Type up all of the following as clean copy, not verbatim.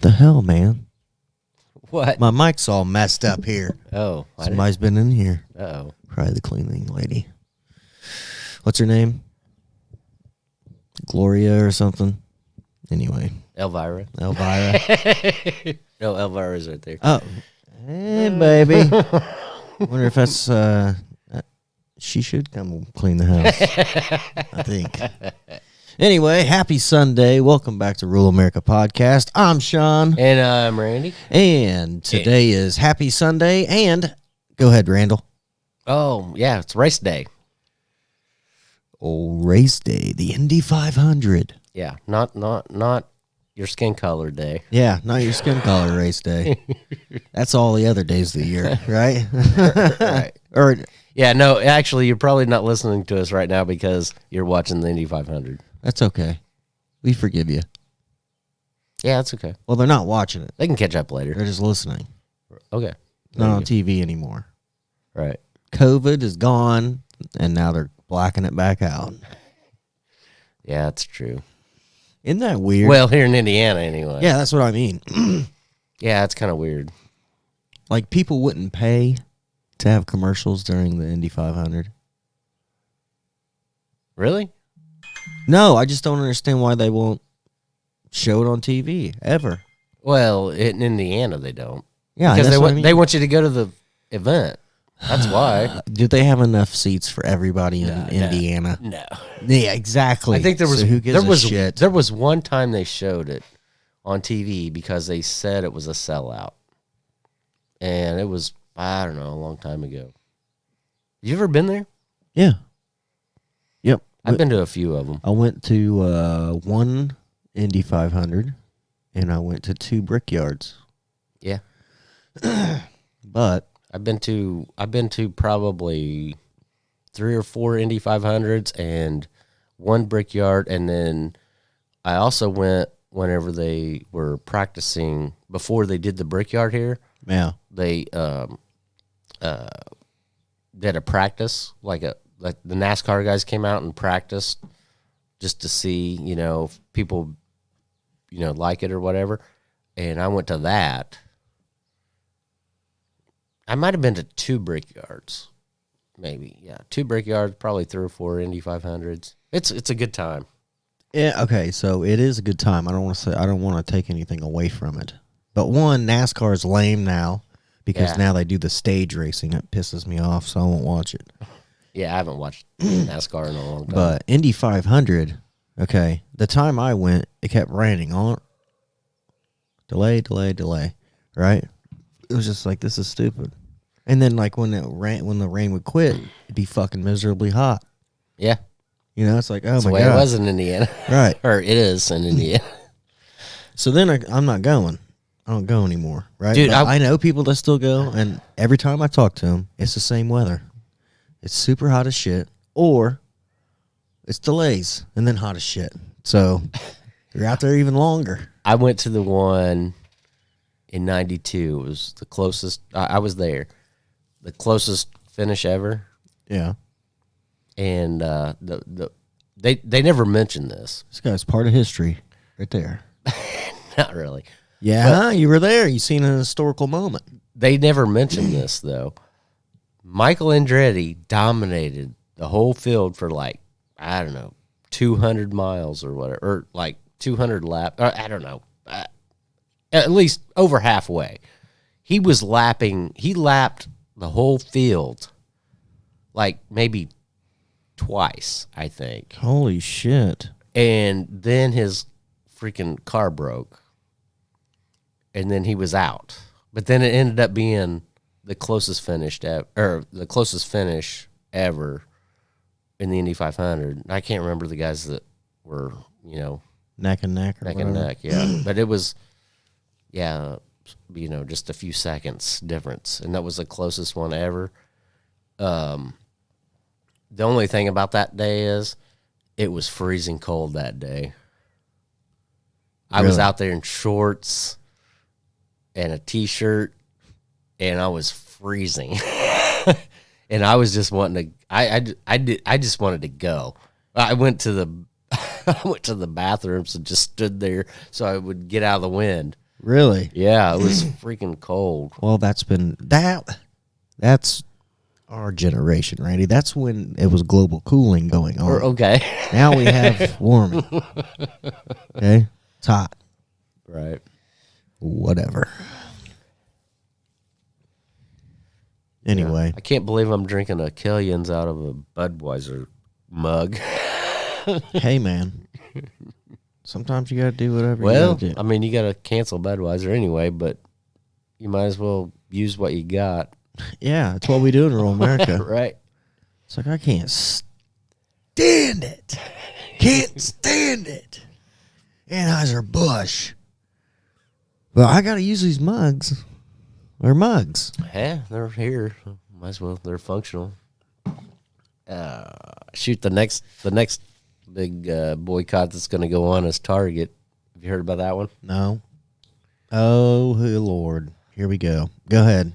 the hell, man? What? My mic's all messed up here. Oh. Somebody's been in here. Uh-oh. Probably the cleaning lady. What's her name? Gloria or something? Anyway. Elvira. Elvira. No, Elvira's right there. Oh. Hey, baby. Wonder if that's... she should come clean the house. I think. Anyway, happy Sunday. Welcome back to Rural America Podcast. I'm Sean. And I'm Randy. And today is Happy Sunday. And go ahead, Randall. Oh, yeah, it's race day. Oh, race day. The Indy 500. Yeah, not your skin color day. Yeah, not your skin color race day. That's all the other days of the year, right? Right. Or Yeah, no, actually, you're probably not listening to us right now because you're watching the Indy 500. that's okay. We forgive you. Yeah, that's okay. Well, they're not watching it. They can catch up later. They're just listening. Okay. Not on TV anymore. Right. COVID is gone, and now they're blacking it back out. Yeah, that's true. Isn't that weird? Well, here in Indiana, anyway. yeah, that's what I mean. Yeah, it's kind of weird. Like, people wouldn't pay to have commercials during the Indy 500. Really? No, I just don't understand why they won't show it on TV ever. Well, in Indiana, they don't. Yeah, Because that's they what want I mean. they want you to go to the event. That's why. Do they have enough seats for everybody in No. Indiana? No. Yeah, exactly. I think there was So who gives a shit? There was one time they showed it on TV because they said it was a sellout, and it was, I don't know, a long time ago. You ever been there? Yeah. Yep. I've been to a few of them. I went to one Indy 500, and I went to 2 Brickyards. Yeah, But I've been to probably 3 or 4 Indy 500s and 1 Brickyard, and then I also went whenever they were practicing before they did the Brickyard here. yeah, They did a practice like the NASCAR guys came out and practiced just to see, if people, like it or whatever. And I went to that. I might have been to 2 Brickyards, maybe. Yeah, 2 Brickyards, probably 3 or 4 Indy 500s. It's a good time. yeah. Okay, so it is a good time. I don't want to take anything away from it. But one, NASCAR is lame now because Yeah. now they do the stage racing. It pisses me off, so I won't watch it. Yeah, I haven't watched NASCAR in a long time. But Indy 500, okay, the time I went, it kept raining on. Delay, right? It was just like, this is stupid. And then, like, when the rain would quit, it'd be fucking miserably hot. Yeah, It's like, oh that's my the way god, it was in Indiana. right? Or it is in Indiana. So then I'm not going. I don't go anymore, right? Dude, But I know people that still go, and every time I talk to them, it's the same weather. It's super hot as shit, or it's delays and then hot as shit. So you're out there even longer. I went to the one in 92. It was the closest. I was there. The closest finish ever. Yeah, And they never mentioned this. this guy's part of history, right there. Not really. Yeah, you were there. You seen a historical moment. They never mentioned this, though. Michael Andretti dominated the whole field for 200 miles or whatever, or 200 laps. I don't know. At least over halfway. He lapped the whole field maybe twice, I think. Holy shit! And then his freaking car broke. And then he was out. But then it ended up being the closest finish ever in the Indy 500. I can't remember the guys that were, Neck and neck, neck and neck, yeah. But it was, just a few seconds difference, and that was the closest one ever. The only thing about that day is it was freezing cold that day. I was Really? out there in shorts and a t-shirt, and I was freezing. And I was just wanting to. I just wanted to go. I went to the bathrooms and just stood there so I would get out of the wind. Really? Yeah, it was freaking cold. Well, that's our generation, Randy. That's when it was global cooling going on. Okay. Now we have warming. Okay? It's hot. Right. Whatever. Anyway. I can't believe I'm drinking a Killian's out of a Budweiser mug. Hey, man. Sometimes you got to do whatever Well, you got to do. I mean, you got to cancel Budweiser anyway, but you might as well use what you got. Yeah, that's what we do in rural America. Right. It's like, I can't stand it. Can't stand it. Anheuser-Busch. Well, I got to use these mugs. They're mugs. Yeah, they're here. Might as well. They're functional. Shoot, the next big boycott that's going to go on is Target. Have you heard about that one? No. Oh, Lord. Here we go. Go ahead.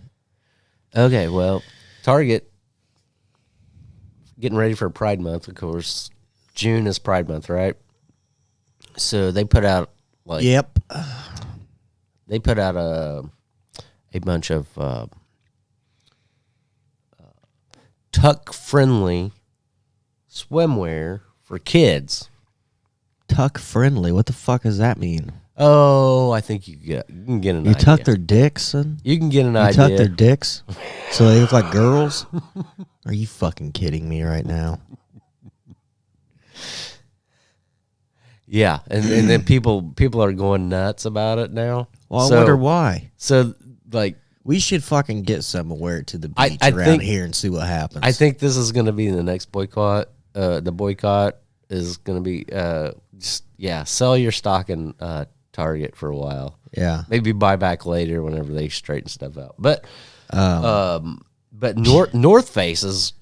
Okay, well, Target getting ready for Pride Month, of course. June is Pride Month, right? So they put out Yep. they put out a bunch of tuck friendly swimwear for kids. Tuck friendly. What the fuck does that mean? Oh, I think you can get an You idea. tuck their dicks, son? You can get an You idea. tuck their dicks so they look like girls? Are you fucking kidding me right now? Yeah, and then people are going nuts about it now. Well, I wonder why. So, like, We should fucking get some and wear it to the I beach around think- here and see what happens. I think this is going to be the next boycott. The boycott is going to be sell your stock in Target for a while. Yeah. Maybe buy back later whenever they straighten stuff out. But North Face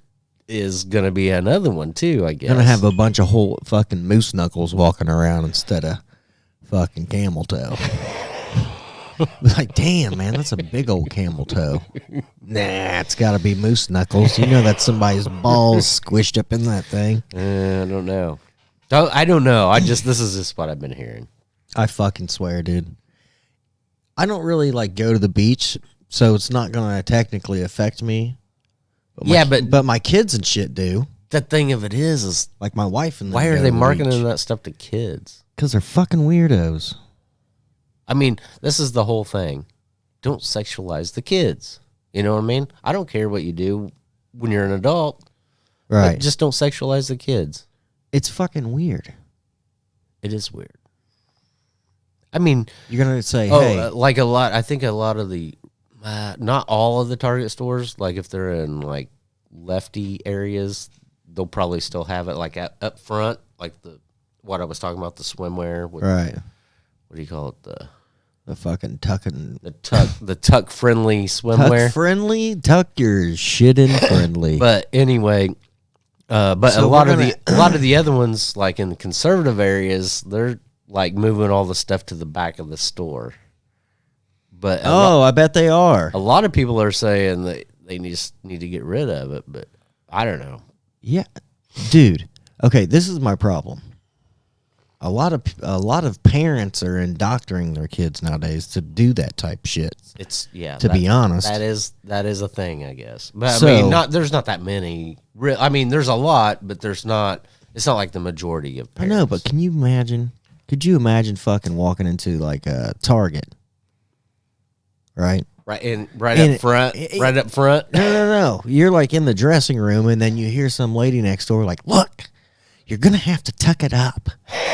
is going to be another one too, I guess. Gonna have a bunch of whole fucking moose knuckles walking around instead of fucking camel toe. Like, damn, man, that's a big old camel toe. Nah, it's got to be moose knuckles. You know that's somebody's balls squished up in that thing. I don't know. I don't know. This is just what I've been hearing. I fucking swear, dude. I don't really like go to the beach, so it's not gonna technically affect me. But my kids and shit do. The thing of it is Like my wife and them why go are to they the marketing beach. that stuff to kids? Because they're fucking weirdos. I mean, this is the whole thing. Don't sexualize the kids. You know what I mean? I don't care what you do when you're an adult. Right. But just don't sexualize the kids. It's fucking weird. It is weird. I mean, You're gonna say, hey, like a lot. I think a lot of the, not all of the Target stores. Like if they're in like lefty areas, they'll probably still have it like up front, like what I was talking about, the swimwear. right. What do you call it? The fucking tucking. The tuck friendly swimwear. Tuck friendly? Tuck your shit in friendly. But anyway, but So a lot of we're the other ones, like in the conservative areas, they're like moving all the stuff to the back of the store. But I bet they are. a lot of people are saying that they just need to get rid of it, but I don't know. Yeah. Dude. Okay, this is my problem. A lot of parents are indoctrinating their kids nowadays to do that type shit. It's To be honest. that is a thing, I guess. But So- I mean, there's not that many. I mean, there's a lot, but there's not. It's not like the majority of I parents. know, but can you imagine? Could you imagine fucking walking into like a Target? Right? right And up front, right up front. No. You're like in the dressing room and then you hear some lady next door like, "Look, you're going to have to tuck it up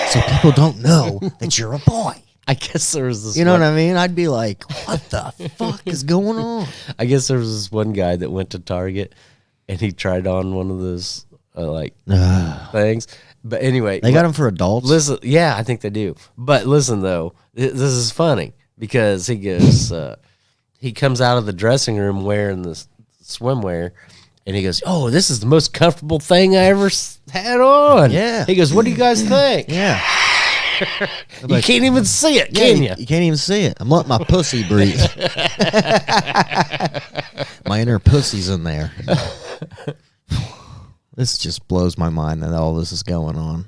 so people don't know that you're a boy." I guess there was this. You know what I mean? I'd be like, "What the fuck is going on?" I guess there was this one guy that went to Target, and he tried on one of those things. But anyway, They got them for adults. listen. Yeah, I think they do. But listen though, this is funny because he goes, he comes out of the dressing room wearing this swimwear, and he goes, "Oh, this is the most comfortable thing I ever had on." Yeah. He goes, "What do you guys think?" Yeah. You can't even see it, Yeah, can you? you can't even see it. I'm letting my pussy breathe. My inner pussy's in there. This just blows my mind that all this is going on.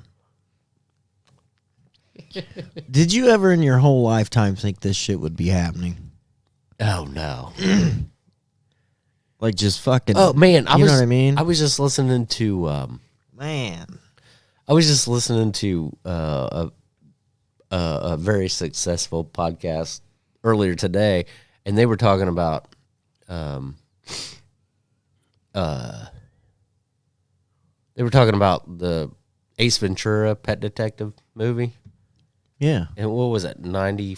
Did you ever in your whole lifetime think this shit would be happening? Oh no. Like just fucking. Oh man, you know what I mean? I was just listening to Man. I was just listening to a very successful podcast earlier today, and they were talking about the Ace Ventura Pet Detective movie. Yeah. And what was it, 93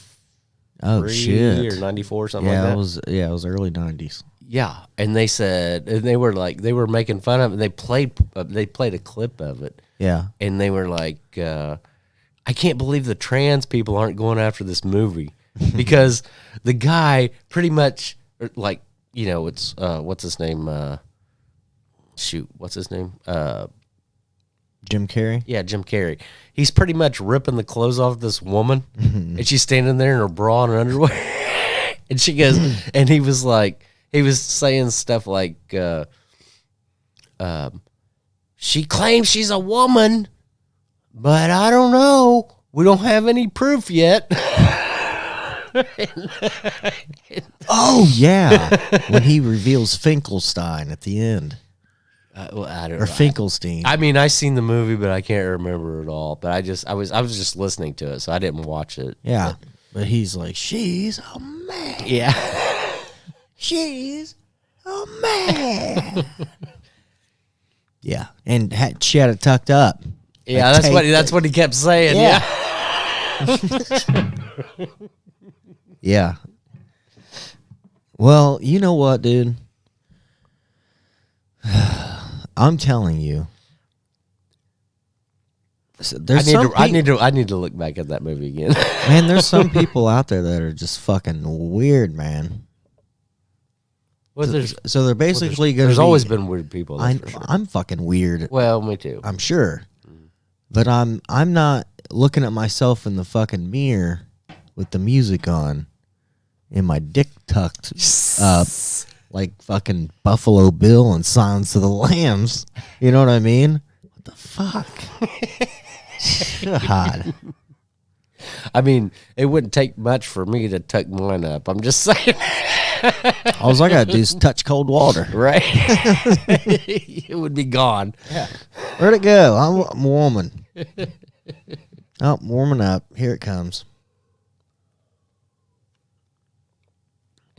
Oh shit. or 94, something Yeah, like that? it was early 90s. Yeah, and they said, and they were making fun of it. And they played a clip of it, Yeah. and they were like, I can't believe the trans people aren't going after this movie because the guy pretty much, like, you know, it's what's his name? What's his name? Jim Carrey? Yeah, Jim Carrey. He's pretty much ripping the clothes off this woman, and she's standing there in her bra and her underwear, and she goes, and he was saying stuff like, she claims she's a woman, but I don't know. We don't have any proof yet. Oh, yeah. When he reveals Finkelstein at the end. Well, I don't Or know. Finkelstein. I mean, I seen the movie, but I can't remember it all. But I was just listening to it, so I didn't watch it. Yeah. But he's like, she's a man. Yeah. She's a man. Yeah. And she had it tucked up. Yeah, Like that's what he kept saying. Yeah. Yeah. Yeah. Well, you know what, dude? I'm telling you. I need to look back at that movie again. Man, there's some people out there that are just fucking weird, man. Well, So they're basically going to there's always been weird people. That's for sure. I'm fucking weird. Well, me too. I'm sure. But I'm not looking at myself in the fucking mirror with the music on and my dick tucked up like fucking Buffalo Bill and Silence of the Lambs. You know what I mean? What the fuck? God. I mean, it wouldn't take much for me to tuck mine up. I'm just saying. All I gotta do is touch cold water. Right? It would be gone. Yeah. Where'd it go? I'm warming. Oh, warming up. Here it comes.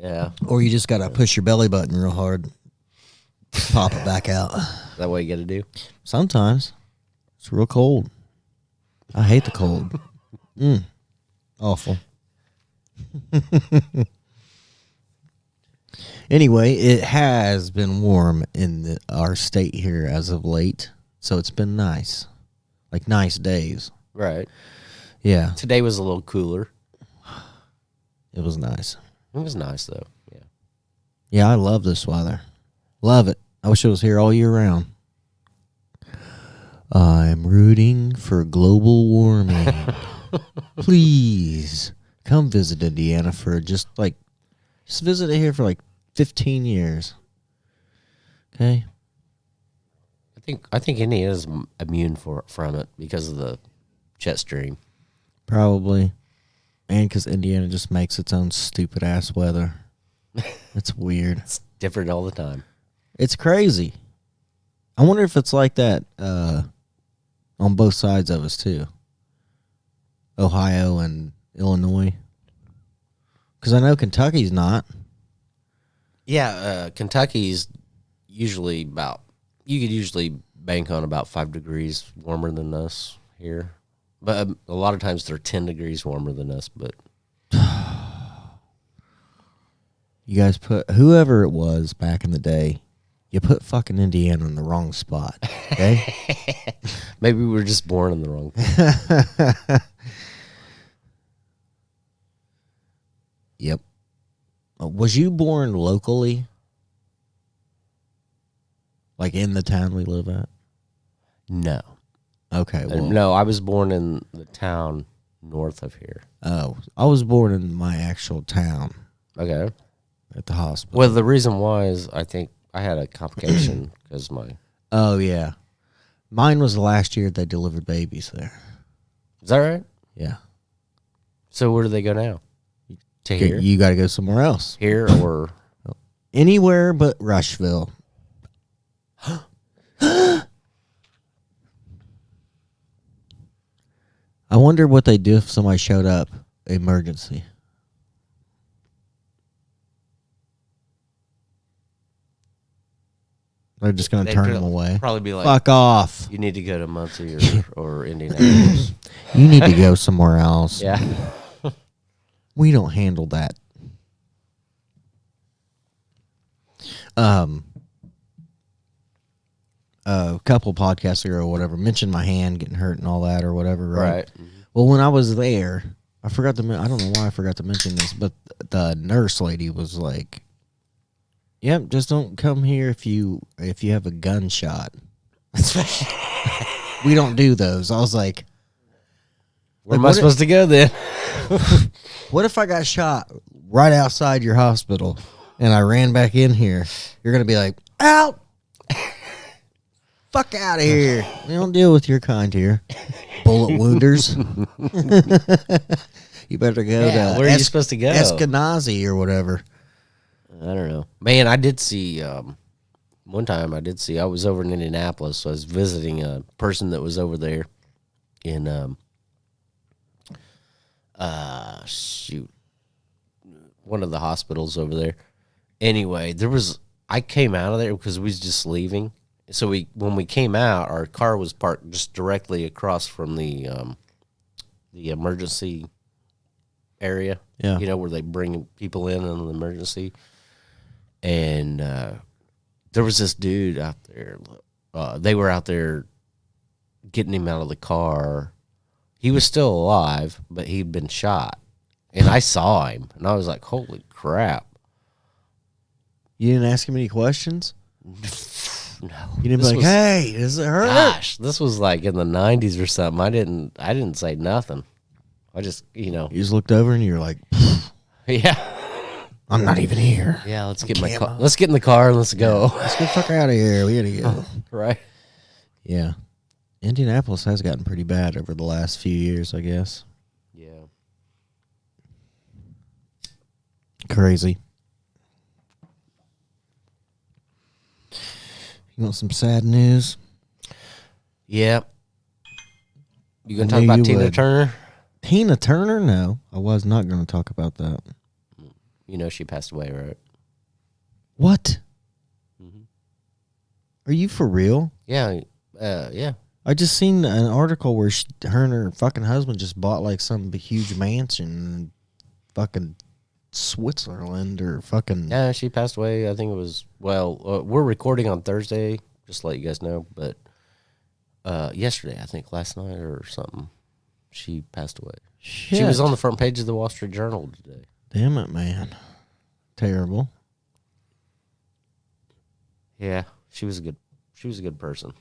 Yeah. Or you just gotta push your belly button real hard. Pop it back out. Is that what you got to do? Sometimes. It's real cold. I hate the cold. Awful. Anyway, it has been warm in our state here as of late. So it's been nice. Like nice days. Right. Yeah. Today was a little cooler. It was nice. It was nice, though. Yeah. Yeah, I love this weather. Love it. I wish it was here all year round. I'm rooting for global warming. Please come visit Indiana for just visit it here for like 15 years. Okay? I think Indiana's immune from it because of the jet stream. Probably. And because Indiana just makes its own stupid ass weather. It's weird. It's different all the time. It's crazy. I wonder if it's like that on both sides of us too. Ohio and Illinois. Because I know Kentucky's not. Yeah, Kentucky's usually you could usually bank on about 5 degrees warmer than us here. But a lot of times they're 10 degrees warmer than us. But You guys put, whoever it was back in the day, you put fucking Indiana in the wrong spot. Okay? maybe we were just born in the wrong place. Yep. Was you born locally? Like in the town we live at? No. Okay. Well, No, I was born in the town north of here. oh, I was born in my actual town Okay. at the hospital. Well, the reason why is I think I had a complication because Oh, yeah. Mine was the last year they delivered babies there. Is that right? Yeah. So where do they go now? To here? You got to go somewhere else. Here or Anywhere but Rushville. I wonder what they do if somebody showed up. Emergency. They're just going to they'd turn them away. Probably be like, Fuck off. you need to go to Muncie or Indianapolis. You need to go somewhere else. Yeah. We don't handle that. A couple podcasts ago or whatever mentioned my hand getting hurt and all that or whatever, right? Right. Well, when I was there, I forgot to. I don't know why I forgot to mention this, but the nurse lady was like, "Yep, just don't come here if you have a gunshot." We don't do those. I was like, Where am I supposed to go then? what if I got shot right outside your hospital and I ran back in here? You're gonna be like, out. Fuck out of here. We don't deal with your kind here. Bullet wounders. You better go to where are you supposed to go? Eskenazi or whatever. I don't know. Man, I did see, one time I was over in Indianapolis. So I was visiting a person that was over there in, one of the hospitals over there. Anyway, I came out of there because we was just leaving. So when we came out, our car was parked just directly across from the emergency area. Yeah. You know, where they bring people in an emergency. And there was this dude out there. They were out there getting him out of the car. He was still alive, but he'd been shot. And I saw him, and I was like, holy crap. You didn't ask him any questions? No. You didn't be like, hey, does it hurt? Gosh, this was like in the 90s or something. I didn't say nothing. I just, You just looked over and you're like, yeah. I'm not even here. Yeah, let's get in the car and let's go. Let's get the fuck out of here. We gotta go. Right. Yeah. Indianapolis has gotten pretty bad over the last few years, I guess. Yeah. Crazy. You want some sad news? Yeah. You gonna I talk knew about you Tina would. Turner? Tina Turner? No, I was not going to talk about that. You know she passed away, right? What? Mhm. Are you for real? Yeah. Yeah. I just seen an article where her and her fucking husband just bought like some huge mansion in fucking Switzerland or fucking. Yeah, she passed away. I think it was, we're recording on Thursday, just to let you guys know. But yesterday, I think last night or something, she passed away. Shit. She was on the front page of the Wall Street Journal today. Damn it, man. Terrible. Yeah, she was a good person.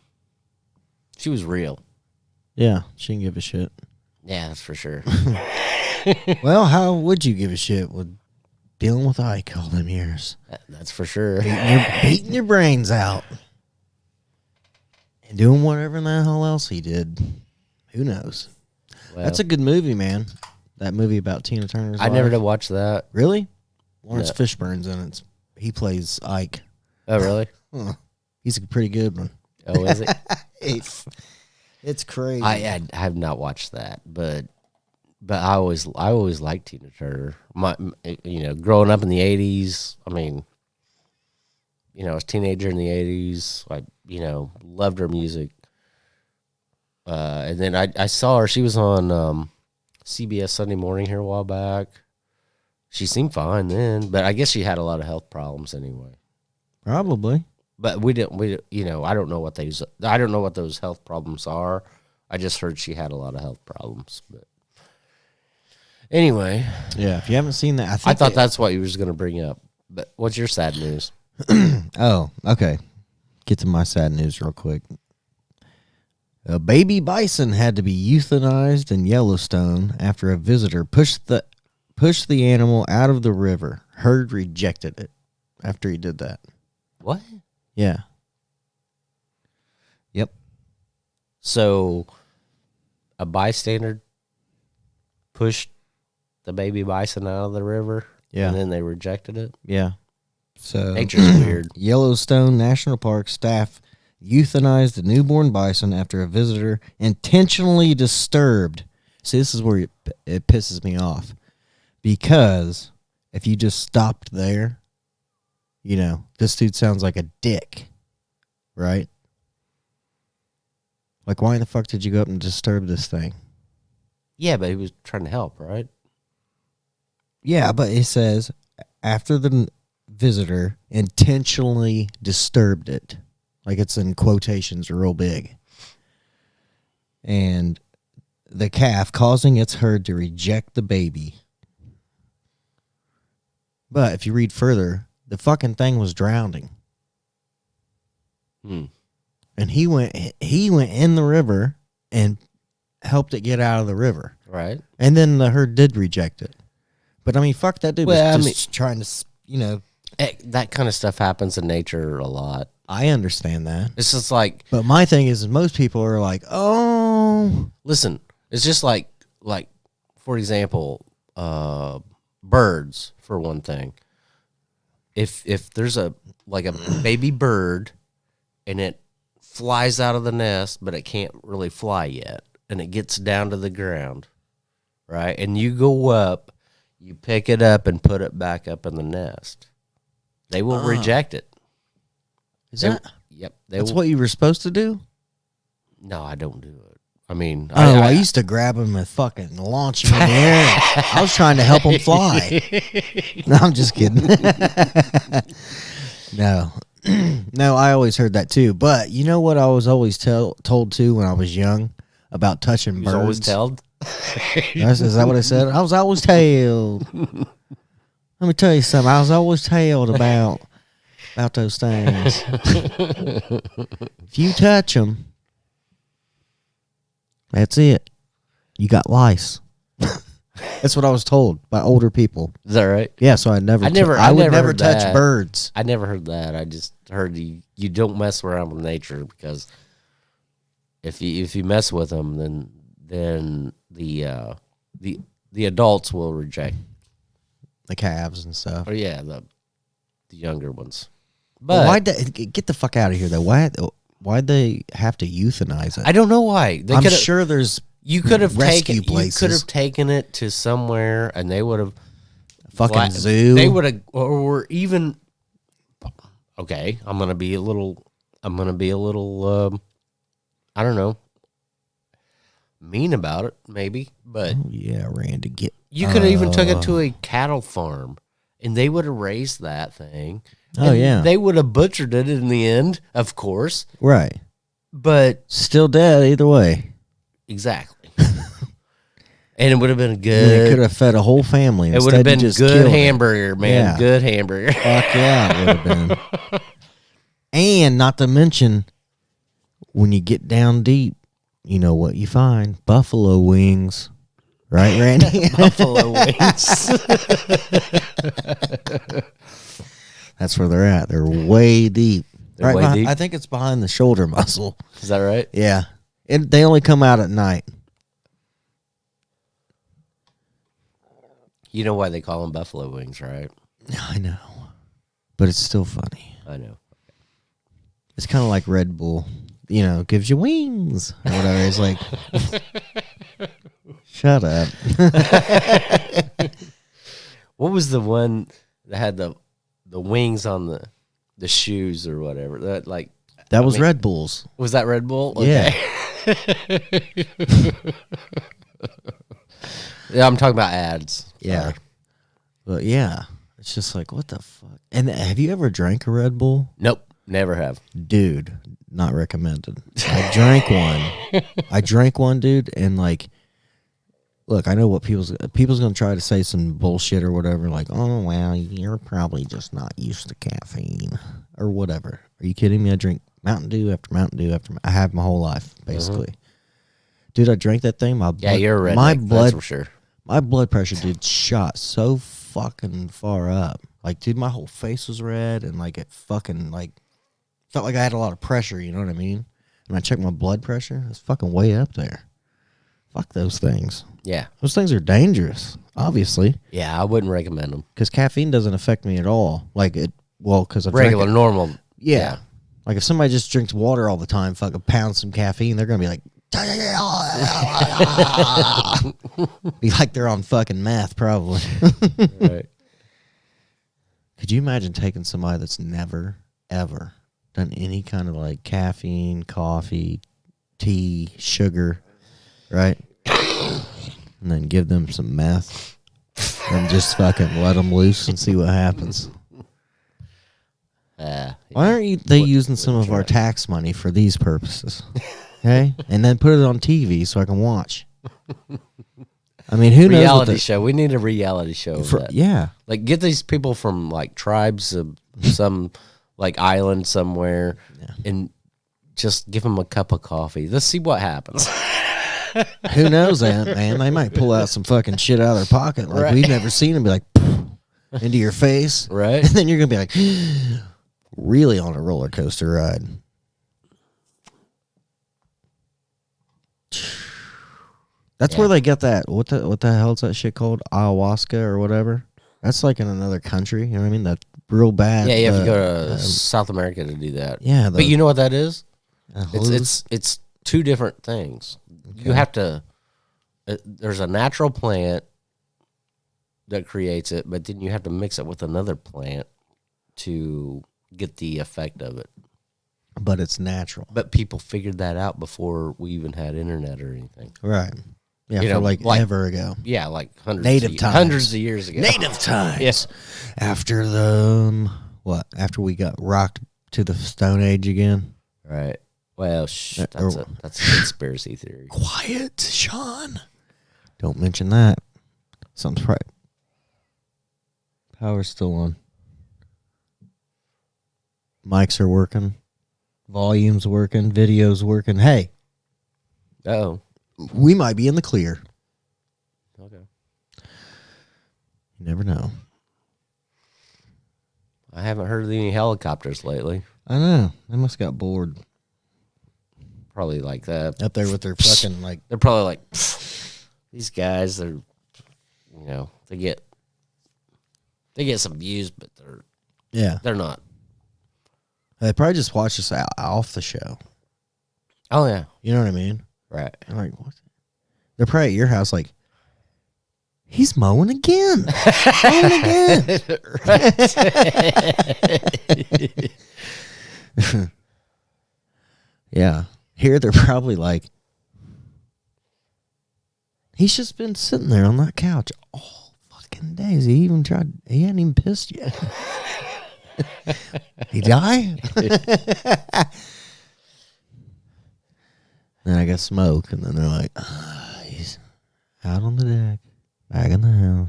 She was real. Yeah, she didn't give a shit. Yeah, that's for sure. Well, how would you give a shit with dealing with Ike all them years? That's for sure. Beating your brains out. And doing whatever the hell else he did. Who knows? Well, That's a good movie, man. That movie about Tina Turner's I life. never did watch that. Really? Lawrence No. Fishburne's in it. He plays Ike. Oh, really? Huh. He's a pretty good one. Oh, is it? It's crazy. I have not watched that, but I always liked Tina Turner. Growing up in the 80s, I mean, I was a teenager in the 80s. I loved her music. And then I saw her. She was on CBS Sunday Morning here a while back. She seemed fine then, but I guess she had a lot of health problems anyway. Probably. But we I don't know what those health problems are. I just heard she had a lot of health problems. But anyway, Yeah, if you haven't seen that, I thought that's what you was going to bring up. But what's your sad news? Oh, okay. Get to my sad news real quick. A baby bison had to be euthanized in Yellowstone after a visitor pushed the animal out of the river. Herd rejected it after he did that. What? Yeah. Yep. So a bystander pushed the baby bison out of the river. Yeah. And then they rejected it. Yeah. So Nature's weird. Yellowstone National Park staff euthanized the newborn bison after a visitor intentionally disturbed. See, this is where it pisses me off. Because if you just stopped there, this dude sounds like a dick. Right? Like, why the fuck did you go up and disturb this thing? Yeah, but he was trying to help, right? Yeah, but it says after the visitor intentionally disturbed it. Like, it's in quotations real big. And the calf causing its herd to reject the baby. But if you read further, the fucking thing was drowning. And he went in the river and helped it get out of the river. Right. And then the herd did reject it. But I mean, fuck that dude. Was just trying to, that kind of stuff happens in nature a lot. I understand that. It's just like, but my thing is most people are like, oh, listen, it's just like, for example, birds, for one thing. If there's a baby bird and it flies out of the nest, but it can't really fly yet, and it gets down to the ground, right? And you go up, you pick it up and put it back up in the nest. They will reject it. Is that? Yep. That's what you were supposed to do? No, I don't do it. I mean, I used to grab him and fucking launch him in the air. I was trying to help him fly. No, I'm just kidding. No. No, I always heard that too. But you know what I was always told to when I was young about touching birds? Always told? Is that what I said? I was always told. Let me tell you something. I was always told about those things. If you touch them, that's it. You got lice. That's what I was told by older people. Is that right? Yeah, so I would never touch birds. I never heard that. I just heard you don't mess around with nature, because if you mess with them, then the adults will reject the calves and stuff. Or yeah, the younger ones. But why'd get the fuck out of here though? Why'd they have to euthanize it? I don't know why. I'm sure there's you could have rescue taken places. You could have taken it to somewhere, and they would have fucking zoo. They would have, or even. Okay, I'm gonna be a little. I don't know, mean about it, maybe, but yeah, Randy, you could have even took it to a cattle farm, and they would have raised that thing. Oh yeah, they would have butchered it in the end, of course. Right, but still dead either way. Exactly. And it would have been good. It could have fed a whole family. It would have been good hamburger, man. Yeah. Good hamburger. Fuck yeah, it would have been. And not to mention, when you get down deep, you know what you find? Buffalo wings. Right, Randy? Buffalo wings. That's where they're at. They're way deep. They're way deep? I think it's behind the shoulder muscle. Is that right? Yeah. They only come out at night. You know why they call them buffalo wings, right? I know. But it's still funny. I know. It's kind of like Red Bull. Gives you wings or whatever. It's like, shut up. What was the one that had the wings on the shoes or whatever? That was Red Bull's. Was that Red Bull? Okay. Yeah. Yeah, I'm talking about ads. Yeah. Sorry. But yeah, it's just like, what the fuck? And have you ever drank a Red Bull? Nope, never have. Dude, not recommended. I drank one, dude, and look, I know what people's gonna try to say some bullshit or whatever, like, oh well, you're probably just not used to caffeine or whatever. Are you kidding me? I drink Mountain Dew after Mountain Dew I have my whole life, basically. Dude, I drank that thing. You're a redneck, that's for sure. My blood pressure, dude, shot so fucking far up. Like, dude, my whole face was red, and it fucking felt like I had a lot of pressure. You know what I mean? And I checked my blood pressure; it's fucking way up there. Fuck those things. Yeah, those things are dangerous. obviously, Yeah, I wouldn't recommend them. because caffeine doesn't affect me at all. Like it, well, because I've Regular, drank it. normal. Yeah. Like if somebody just drinks water all the time, fucking pounds some caffeine, they're gonna be like, be like they're on fucking meth, probably. Right. Could you imagine taking somebody that's never ever done any kind of like caffeine, coffee, tea, sugar, right? And then give them some meth and just fucking let them loose and see what happens. Why aren't they using some of our tax money for these purposes? Okay, and then put it on TV so I can watch. I mean, who knows? Reality show. We need a reality show. Of that. Yeah, Like get these people from like tribes of some like island somewhere, and just give them a cup of coffee. Let's see what happens. who knows, man? They might pull out some fucking shit out of their pocket like we've never seen and be like into your face, Right? And then you're gonna be like, really on a roller coaster ride. That's where they get that. What the hell's that shit called? Ayahuasca or whatever. That's like in another country. You know what I mean? That real bad. Yeah, you have to go to South America to do that. Yeah, but you know what that is? It's two different things. Okay. You have to. There's a natural plant that creates it, but then you have to mix it with another plant to get the effect of it. But it's natural. But people figured that out before we even had internet or anything. Right. Yeah, you for know, like ever ago. Yeah, like hundreds of years ago. Native times. Yes. After the After we got rocked to the Stone Age again. Right. Well, that's a conspiracy theory. Quiet, Sean. Don't mention that. Something's right. Power's still on. Mics are working. Volume's working. Video's working. Hey. Oh. We might be in the clear. Okay. You never know. I haven't heard of any helicopters lately. I know. They must have got bored. Probably like that. Up there with their fucking like. They're probably like, these guys, they're, they get some views, but they're not. They probably just watch us off the show. Oh, yeah. You know what I mean? Right. They're like, what? They're probably at your house like, he's mowing again. Mowing again. Yeah. Here they're probably like, he's just been sitting there on that couch all fucking days. He hadn't even pissed yet. He died? Then I got smoke, and then they're like, he's out on the deck, back in the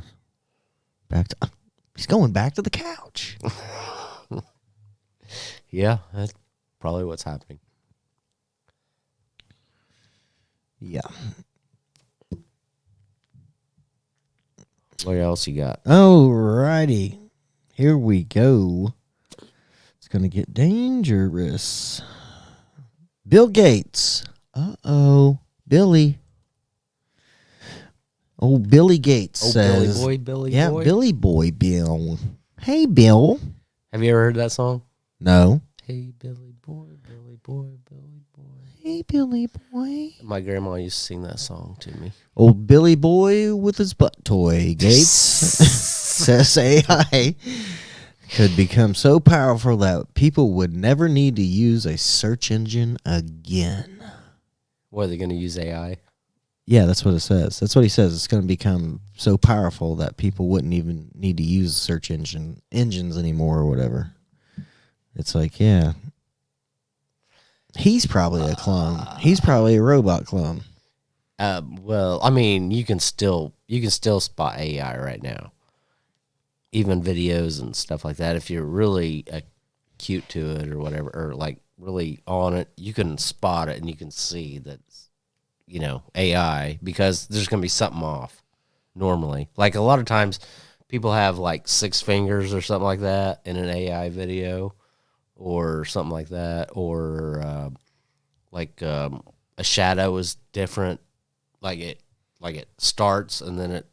house, he's going back to the couch. Yeah, that's probably what's happening. Yeah. What else you got? Alrighty. Here we go. It's going to get dangerous. Bill Gates. Uh-oh. Billy. Oh, Billy Gates says. Billy Boy. Yeah, Billy Boy Bill. Hey, Bill. Have you ever heard that song? No. Hey, Billy Boy, Billy Boy, Billy Boy. Hey, Billy Boy. My grandma used to sing that song to me. Old Billy Boy with his butt toy. Gates says AI could become so powerful that people would never need to use a search engine again. What, are they going to use AI? Yeah, that's what it says. That's what he says. It's going to become so powerful that people wouldn't even need to use search engines anymore or whatever. It's like, yeah. He's probably a clone. He's probably a robot clone. Well, I mean, you can still spot AI right now. Even videos and stuff like that. If you're really acute to it or whatever, or like really on it, you can spot it and you can see that, AI, because there's going to be something off normally. Like a lot of times people have like 6 fingers or something like that in an AI video or something like that. Or a shadow is different. Like it starts and then it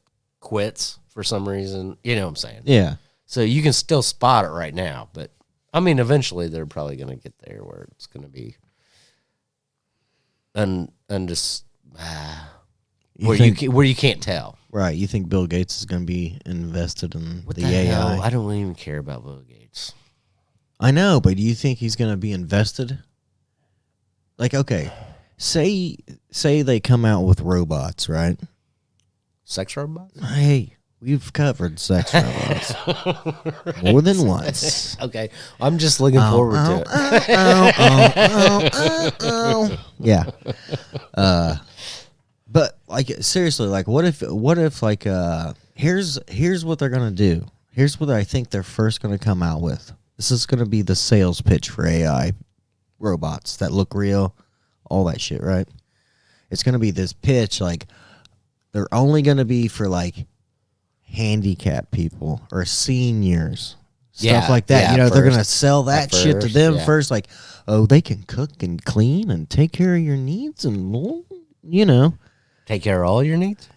quits for some reason. You know what I'm saying? Yeah. So you can still spot it right now, but I mean, eventually they're probably going to get there where it's going to be where you can't tell. Right. You think Bill Gates is going to be invested in What the the AI? hell? I don't even care about Bill Gates. I know, but do you think he's going to be invested? Like, okay, say they come out with robots, right? Sex robots? Hey, we've covered sex robots more than once. Okay, I'm just looking forward to it. Yeah. But like seriously, like what if like here's what they're gonna do. Here's what I think they're first gonna come out with. This is gonna be the sales pitch for AI robots that look real, all that shit, right? It's gonna be this pitch like they're only gonna be for like handicapped people or seniors, stuff like that. You know, they're gonna sell that shit to them first. Like, oh, they can cook and clean and take care of your needs, and you know, take care of all your needs.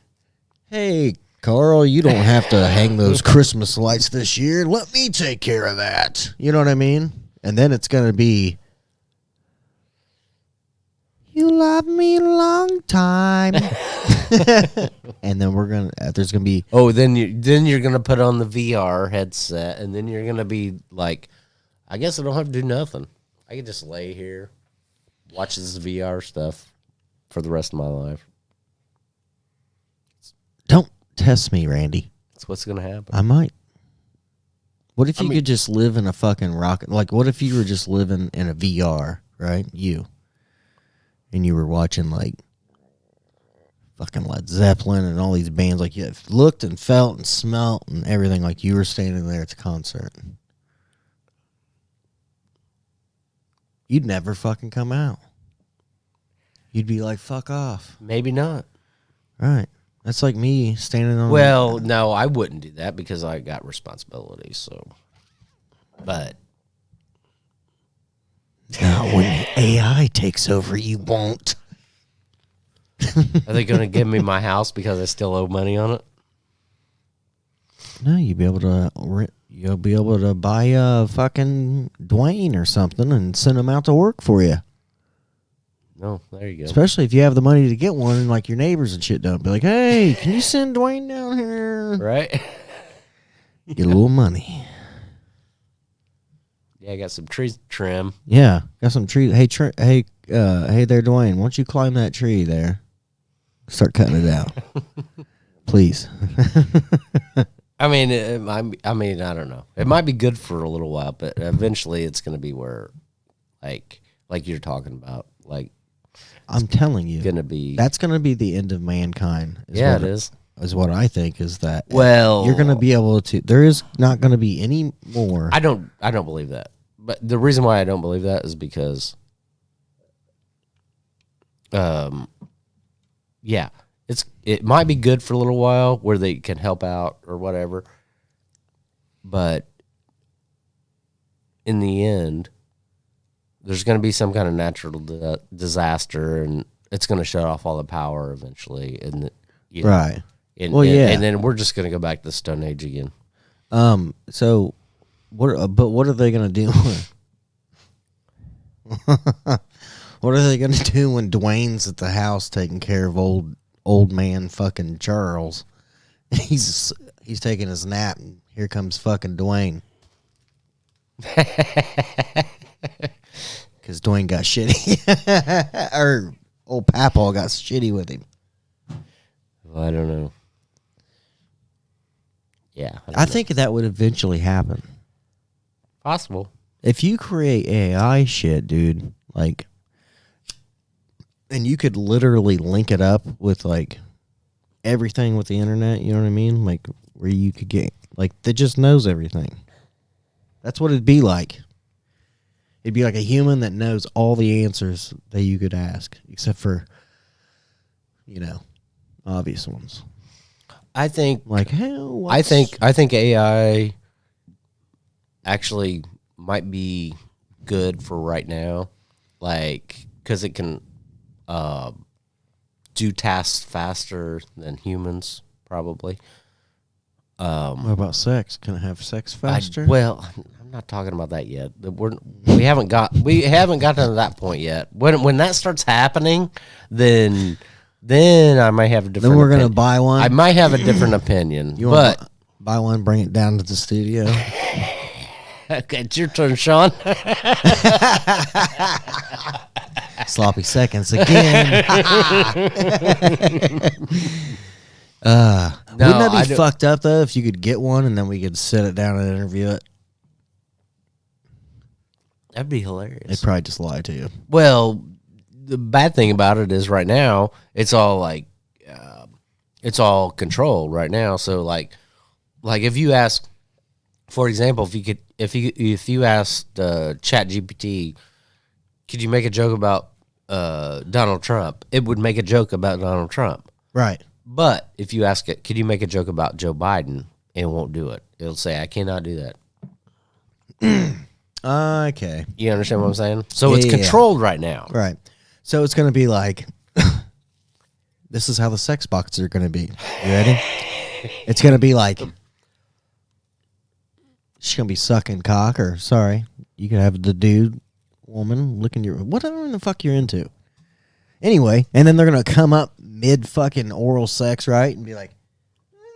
Hey, Carl, you don't have to hang those Christmas lights this year. Let me take care of that. You know what I mean? And then it's gonna be, you love me a long time. And then there's gonna be then you're gonna put on the VR headset, and then you're gonna be like, I guess I don't have to do nothing. I can just lay here, watch this VR stuff for the rest of my life. Don't test me, Randy. That's what's gonna happen. I might. What if you could just live in a fucking rocket? Like, what if you were just living in a VR, right? And you were watching like fucking Led Zeppelin and all these bands, like you looked and felt and smelt and everything, like you were standing there at the concert. You'd never fucking come out. You'd be like, fuck off. Maybe not. Right. That's like me standing on. Well, no, I wouldn't do that because I got responsibilities. So, but now when AI takes over, you won't. are they going to give me my house because I still owe money on it? No, you'll be able to buy a fucking Dwayne or something and send him out to work for you. No, there you go. Especially if you have the money to get one, and like your neighbors and shit don't be like, hey, can you send Dwayne down here? Right? Get a little money. Yeah, I got some trees to trim. Yeah, got some trees. Hey, hey there, Dwayne. Why don't you climb that tree there? Start cutting it out, please. I mean, I don't know. It might be good for a little while, but eventually it's going to be where, like you're talking about, like I'm telling you, going to be that's going to be the end of mankind. Yeah, it is. Is what I think is that. Well, you're going to be able to. There is not going to be any more. I don't believe that. But the reason why I don't believe that is because, yeah, it might be good for a little while where they can help out or whatever, but in the end, there's going to be some kind of natural disaster, and it's going to shut off all the power eventually, and right. And, well, yeah, and then we're just going to go back to the Stone Age again. So, what are they going to do? What are they going to do when Dwayne's at the house taking care of old man fucking Charles? He's taking his nap, and here comes fucking Dwayne. Because Dwayne got shitty. Or old Papaw got shitty with him. Well, I don't know. Yeah. I think that would eventually happen. Possible. If you create AI shit, dude, like, and you could literally link it up with, like, everything with the internet, you know what I mean? Like, where you could get, like, that just knows everything. That's what it'd be like. It'd be like a human that knows all the answers that you could ask, except for, you know, obvious ones. I think, like, hell, I think AI actually might be good for right now, like, because it can do tasks faster than humans, probably. What about sex? Can it have sex faster? Well, I'm not talking about that yet. We haven't gotten to that point yet. When that starts happening, then I might have a different. Then we're gonna opinion. buy one. I might have a different opinion. You want But to buy one, bring it down to the studio. okay, it's your turn, Sean. Sloppy seconds again. Wouldn't that be fucked up though if you could get one and then we could sit it down and interview it? That'd be hilarious. They'd probably just lie to you. Well, the bad thing about it is right now it's all like it's all controlled right now. So like if you ask, for example, if you asked ChatGPT, could you make a joke about Donald Trump? It would make a joke about Donald Trump. Right. But if you ask it, could you make a joke about Joe Biden? It won't do it. It'll say, I cannot do that. Okay. You understand what I'm saying? So it's controlled right now. Right. So it's going to be like, this is how the sex boxes are going to be. You ready? It's going to be like, she's going to be sucking cock, or sorry, you can have the dude, woman, licking your, whatever in the fuck you're into. Anyway, and then they're going to come up mid fucking oral sex, right? And be like,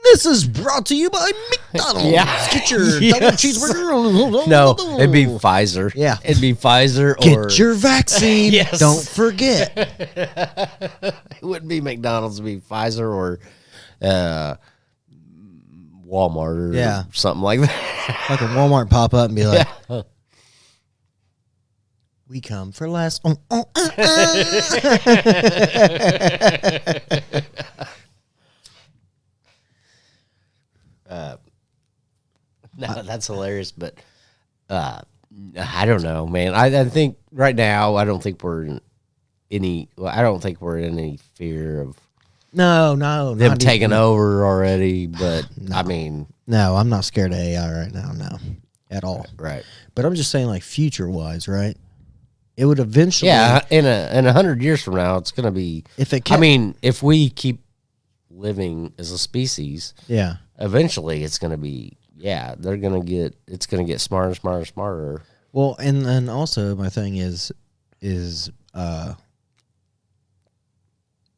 this is brought to you by McDonald's. Yeah. Get your double cheeseburger. No, it'd be Pfizer. Yeah. It'd be Pfizer or... Get your vaccine. Yes. Don't forget. It wouldn't be McDonald's. It'd be Pfizer or Walmart or something like that. Like a Walmart pop up and be like, we come for less. No, that's hilarious, but I don't know, man. I think right now I don't think we're in any fear of No, them taking over already, but I mean, no, I'm not scared of AI right now, no, at all. right. But I'm just saying, like, future wise, right? It would eventually, in 100 years from now, it's gonna be. if it I mean, if we keep living as a species, yeah. eventually it's gonna be. Yeah, it's gonna get smarter and smarter and smarter. Well, and then also my thing is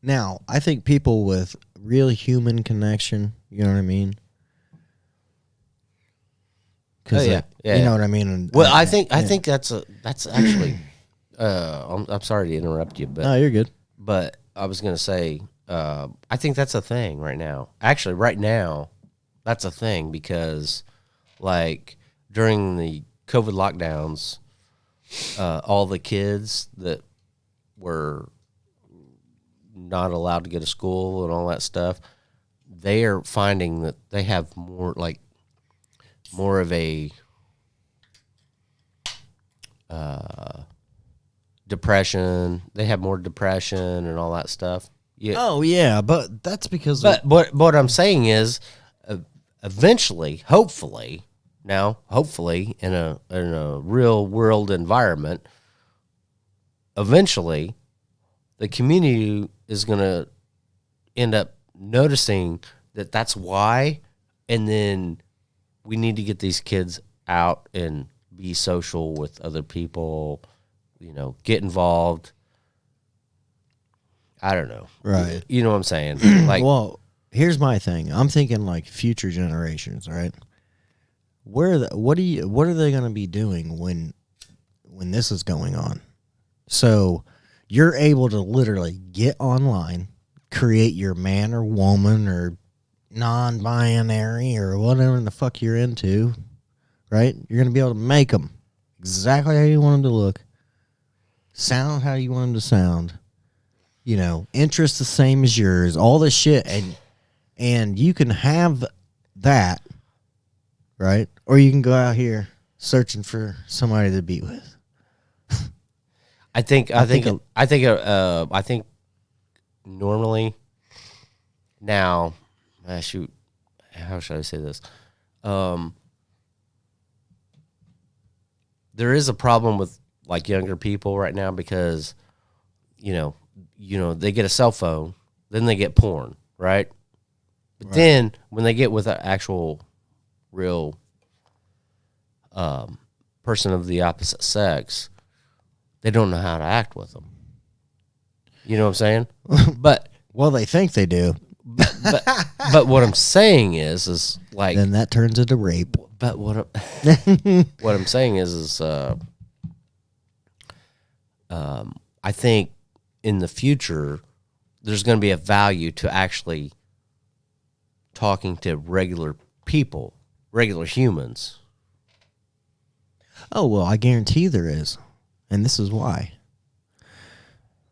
now I think people with real human connection, you know what I mean? Because you know what I mean. And, well, I think that's actually. I'm sorry to interrupt you, but no, you're good. But I was gonna say, I think that's a thing right now. Actually, right now, that's a thing because, like, during the COVID lockdowns, all the kids that were not allowed to go to school and all that stuff, they are finding that they have more of a depression. They have more depression and all that stuff. Yeah. Oh yeah, but that's because. But what I'm saying is, eventually, hopefully, in a real world environment, eventually, the community is going to end up noticing that that's why, and then we need to get these kids out and be social with other people, get involved. I don't know. Right. You know what I'm saying? Like, well, here's my thing. I'm thinking like future generations, right? What are they going to be doing when this is going on? So you're able to literally get online, create your man or woman or non-binary or whatever the fuck you're into, right? You're going to be able to make them exactly how you want them to look, sound how you want them to sound, interest the same as yours, all this shit, and you can have that, right? Or you can go out here searching for somebody to be with. I think normally now, shoot, how should I say this? There is a problem with like younger people right now because, they get a cell phone, then they get porn, right? But then when they get with an actual, real person of the opposite sex, they don't know how to act with them. You know what I'm saying? But Well, they think they do. but what I'm saying is like, Then that turns into rape. but what I'm saying is I think in the future there's going to be a value to actually talking to regular people, regular humans. Oh, well, I guarantee there is. And this is why.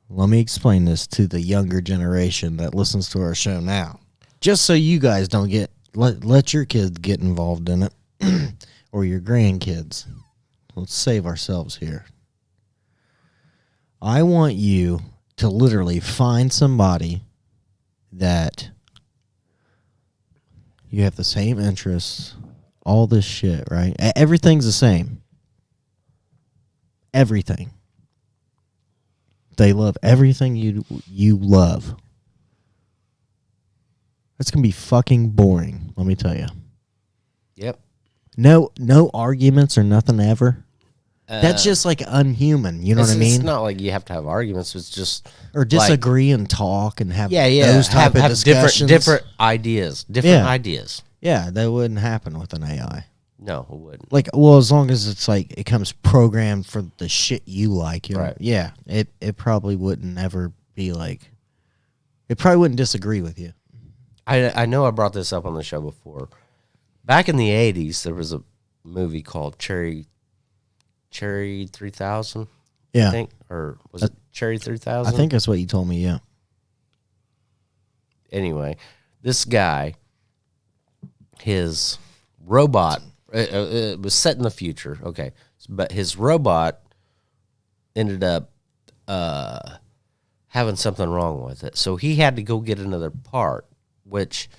Let me explain this to the younger generation that listens to our show now. Just so you guys don't get, let your kids get involved in it, or your grandkids. Let's save ourselves here. I want you to literally find somebody that you have the same interests, all this shit, right? Everything's the same. Everything. They love everything you love. That's going to be fucking boring, let me tell you. Yep. No arguments or nothing ever. That's just like unhuman, you know what I mean? It's not like you have to have arguments. It's just Or disagree and talk and have yeah. those type of have discussions. different ideas. Ideas. Yeah, that wouldn't happen with an AI. No, it wouldn't. Like, well, as long as it's like it comes programmed for the shit you like, you know? Right. Yeah, it probably wouldn't ever be like. It probably wouldn't disagree with you. I know I brought this up on the show before. Back in the 80s, there was a movie called Cherry 3000. Yeah, I think, or was it Cherry 3000? I think that's what you told me. Yeah. Anyway, this guy, his robot, it was set in the future. Okay, but his robot ended up having something wrong with it, so he had to go get another part. Which,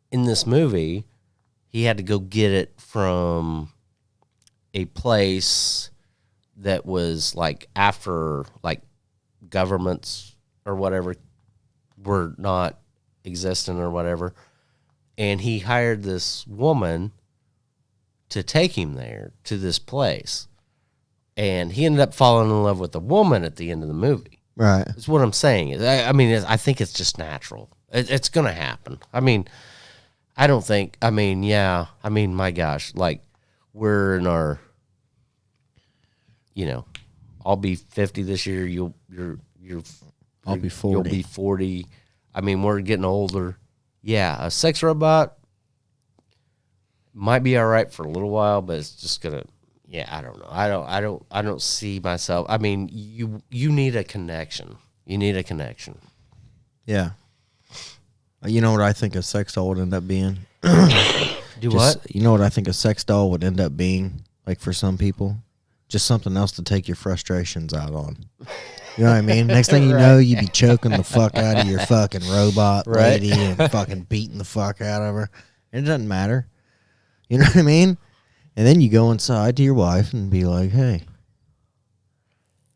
in this movie, he had to go get it from a place that was like after like governments or whatever were not existent or whatever, and he hired this woman to take him there to this place, and he ended up falling in love with the woman at the end of the movie. Right. That's what I'm saying. I mean, I think it's just natural. It's going to happen. I mean, I don't think. I mean, yeah. I mean, my gosh, like we're in our. You know, I'll be 50 this year. I'll be 40. You'll be 40. I mean, we're getting older. Yeah, a sex robot might be all right for a little while, but it's just gonna. Yeah, I don't know. I don't see myself. I mean, you need a connection. You need a connection. Yeah. You know what I think a sex doll would end up being? What? You know what I think a sex doll would end up being, like for some people? Just something else to take your frustrations out on. You know what I mean? Next thing you know, you be choking the fuck out of your fucking robot lady and fucking beating the fuck out of her. It doesn't matter. You know what I mean? And then you go inside to your wife and be like, hey,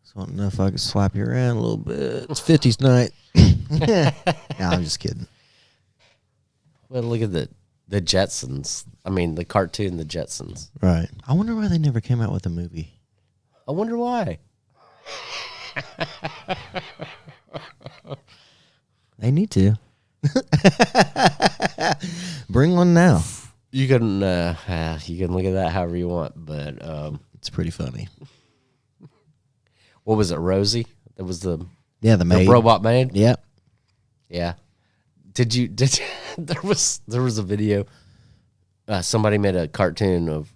just want to know if I could slap you around a little bit. It's 50s night. No, I'm just kidding. Well, look at the Jetsons. I mean, the cartoon, the Jetsons. Right. I wonder why they never came out with a movie. I wonder why. They need to. Bring one now. You can look at that however you want, but It's pretty funny. what was it, Rosie? That was the maid. robot maid. Yep. Yeah. Did you there was a video. Somebody made a cartoon of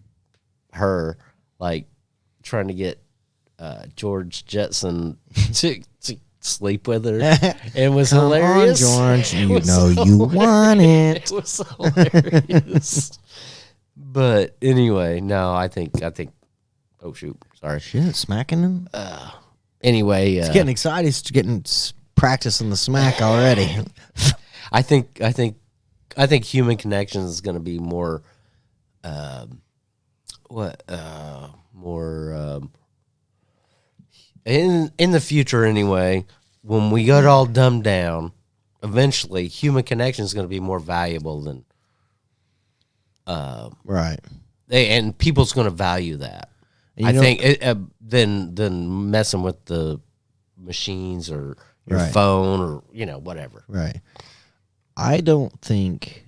her like trying to get George Jetson to sleep with her. It was hilarious. On, George, you know you want it. It was hilarious. But anyway, no, I think. Oh shoot, sorry. Shit, smacking him. Anyway, He's getting excited. He's getting practicing the smack already. I think human connections is going to be more, in the future anyway. When we get all dumbed down, eventually human connection is going to be more valuable than Right. and people's going to value that. And I you know- think than messing with the machines or your Right. phone or whatever. Right. I don't think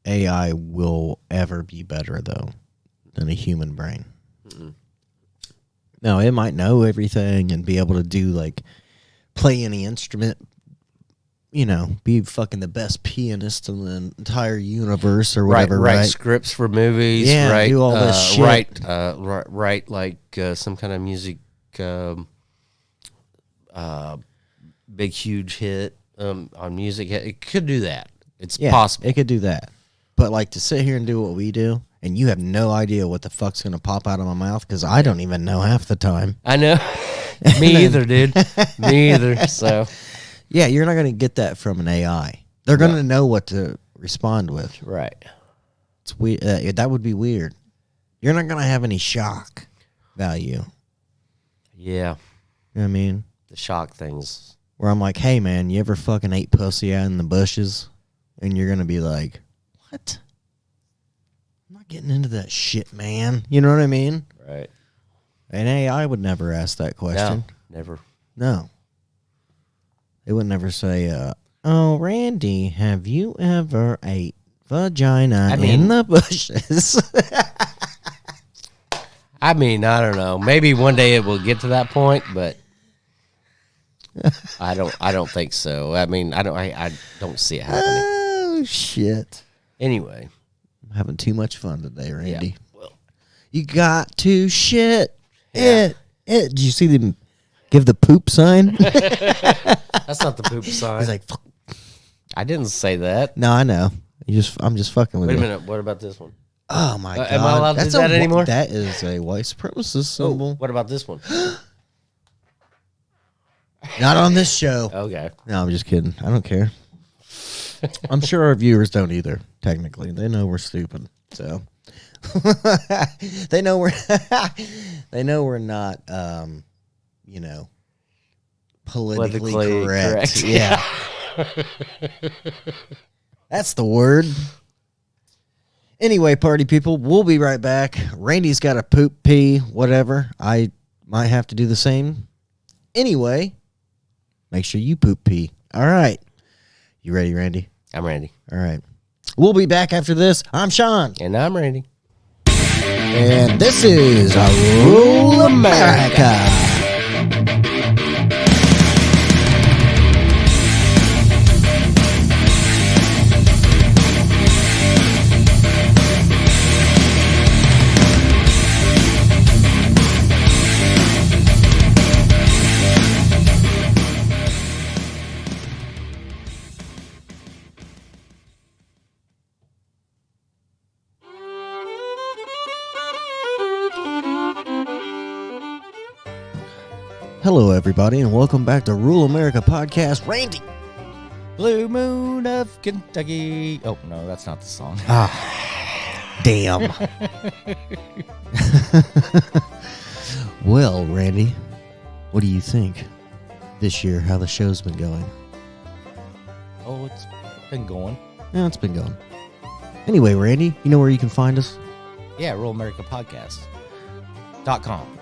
AI will ever be better, though, than a human brain. No, it might know everything and be able to do, like, play any instrument, be fucking the best pianist in the entire universe or whatever, write right? scripts for movies. Yeah, write, do all this shit. Write like some kind of music, big huge hit on music. It could do that. It's Yeah, possible. it could do that. But, like, to sit here and do what we do, and you have no idea what the fuck's going to pop out of my mouth, because I don't even know half the time. I know. Me either, dude. Me either. So, Yeah, you're not going to get that from an AI. They're going to know what to respond with. right. It's weird. That would be weird. You're not going to have any shock value. Yeah. You know what I mean? The shock things. Where I'm like, hey, man, you ever fucking ate pussy out in the bushes? And you're going to be like, what? I'm not getting into that shit, man. You know what I mean? Right. An AI would never ask that question. No, never. No. It would never say, oh, Randy, have you ever ate vagina in the bushes? I mean, I don't know. Maybe one day it will get to that point, but I don't think so. I mean, I don't see it happening. Oh, shit. Anyway. I'm having too much fun today, Randy. Yeah. Well, You got to shit Yeah. it. Did you see them give the poop sign? that's not the poop sign. He's like, fuck. I didn't say that. No, I know. I'm just fucking with Wait a you. minute. What about this one? Oh my god! Am I allowed to do that anymore? That is a white supremacist symbol. What about this one? Not on this show. Okay. No, I'm just kidding. I don't care. I'm sure our viewers don't either. Technically, they know we're stupid. So they know we're not. Politically correct. Yeah. That's the word. Anyway, party people, we'll be right back. Randy's got a poop, pee, whatever. I might have to do the same. Anyway, make sure you poop, pee. All right. You ready, Randy? I'm Randy. All right. We'll be back after this. I'm Sean. And I'm Randy. And this is Rule America. Hello, everybody, and welcome back to Rule America Podcast. Randy. Blue Moon of Kentucky. Oh, no, that's not the song. Damn. Well, Randy, what do you think this year, how the show's been going? Oh, it's been going. Yeah, it's been going. Anyway, Randy, you know where you can find us? Yeah, Rural America Podcast.com.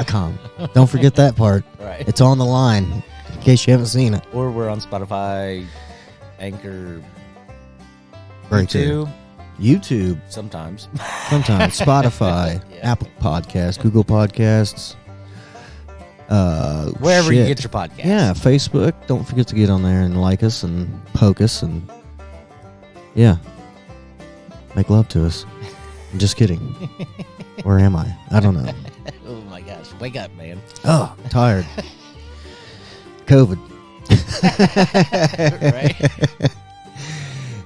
.com. Don't forget that part. Right. It's on the line, in case you haven't seen it. Or we're on Spotify, Anchor, Right there. YouTube, YouTube, sometimes. sometimes, Spotify, Yeah. Apple Podcasts, Google Podcasts. Wherever you shit. get your podcast. Yeah, Facebook. Don't forget to get on there and like us and poke us and yeah, make love to us. I'm just kidding. Where am I? I don't know. Oh, my gosh. Wake up, man. Oh, tired. COVID. Right?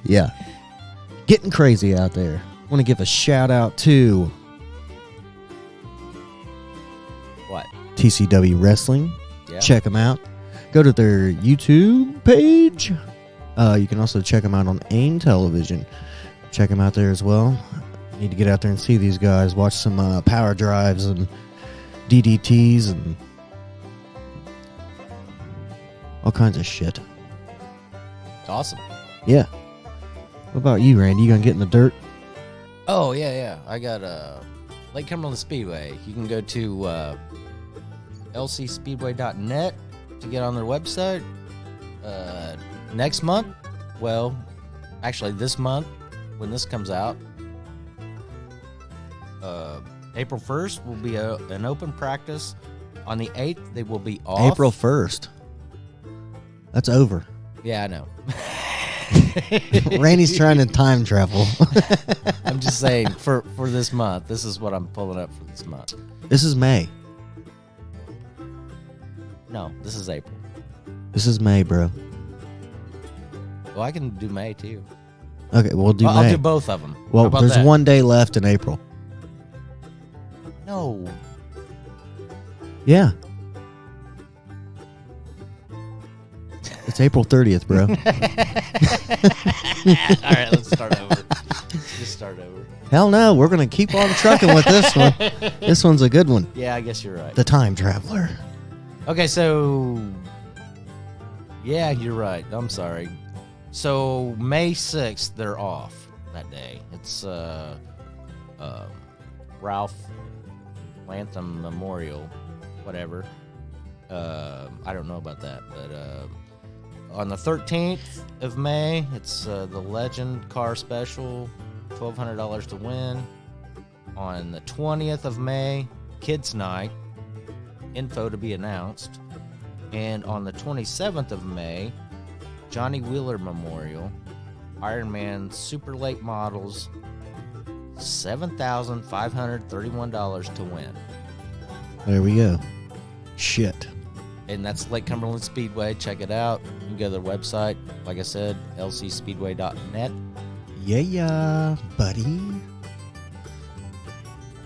Yeah. Getting crazy out there. Want to give a shout out to What? TCW Wrestling. Yeah. Check them out. Go to their YouTube page. You can also check them out on AIM Television. Check them out there as well. Need to get out there and see these guys. Watch some power drives and DDTs and all kinds of shit. Awesome. Yeah. What about you, Randy? You gonna get in the dirt? Oh, yeah. I got Lake Cumberland Speedway. You can go to lcspeedway.net to get on their website. Next month, well, actually this month, when this comes out, April 1st will be an open practice. On the 8th, they will be off. April 1st. That's over. Yeah, I know. Randy's trying to time travel. I'm just saying, for this month, this is what I'm pulling up for this month. This is May. No, this is April. This is May, bro. Well, I can do May, too. Okay, we'll do May. I'll do both of them. Well, How about there's that? 1 day left in April. No. Yeah. It's April 30th, bro. All right, let's start over. Just start over. Hell no, we're going to keep on trucking with this one. This one's a good one. Yeah, I guess you're right. The Time Traveler. Okay, so yeah, you're right. I'm sorry. So May 6th, they're off that day. It's Ralph Lantham Memorial, whatever. I don't know about that, but on the 13th of May, it's the Legend Car Special, $1,200 to win. On the 20th of May, Kids Night, info to be announced. And on the 27th of May, Johnny Wheeler Memorial, Ironman Super Late Models, $7,531 to win. There we go. Shit. And that's Lake Cumberland Speedway. Check it out. You can go to their website. Like I said, lcspeedway.net. Yeah, buddy.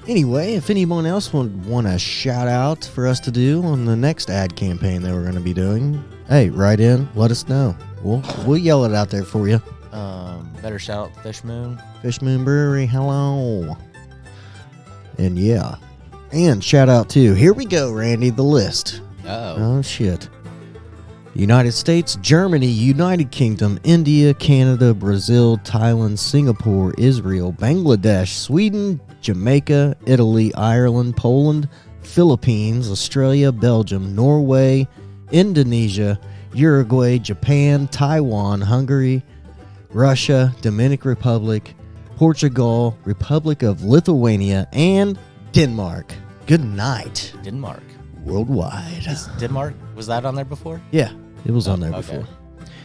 Anyway, if anyone else would want a shout out for us to do on the next ad campaign that we're going to be doing, hey, write in, let us know. We'll yell it out there for you. Better shout out Fish Moon. Fish Moon Brewery, hello. And yeah. And shout out to, here we go, Randy, the list. Uh-oh. Oh, shit. United States, Germany, United Kingdom, India, Canada, Brazil, Thailand, Singapore, Israel, Bangladesh, Sweden, Jamaica, Italy, Ireland, Poland, Philippines, Australia, Belgium, Norway, Indonesia, Uruguay, Japan, Taiwan, Hungary, Russia, Dominican Republic, Portugal, Republic of Lithuania, and Denmark. Good night. Denmark. Worldwide. Denmark, was that on there before? Yeah, it was on there okay. before.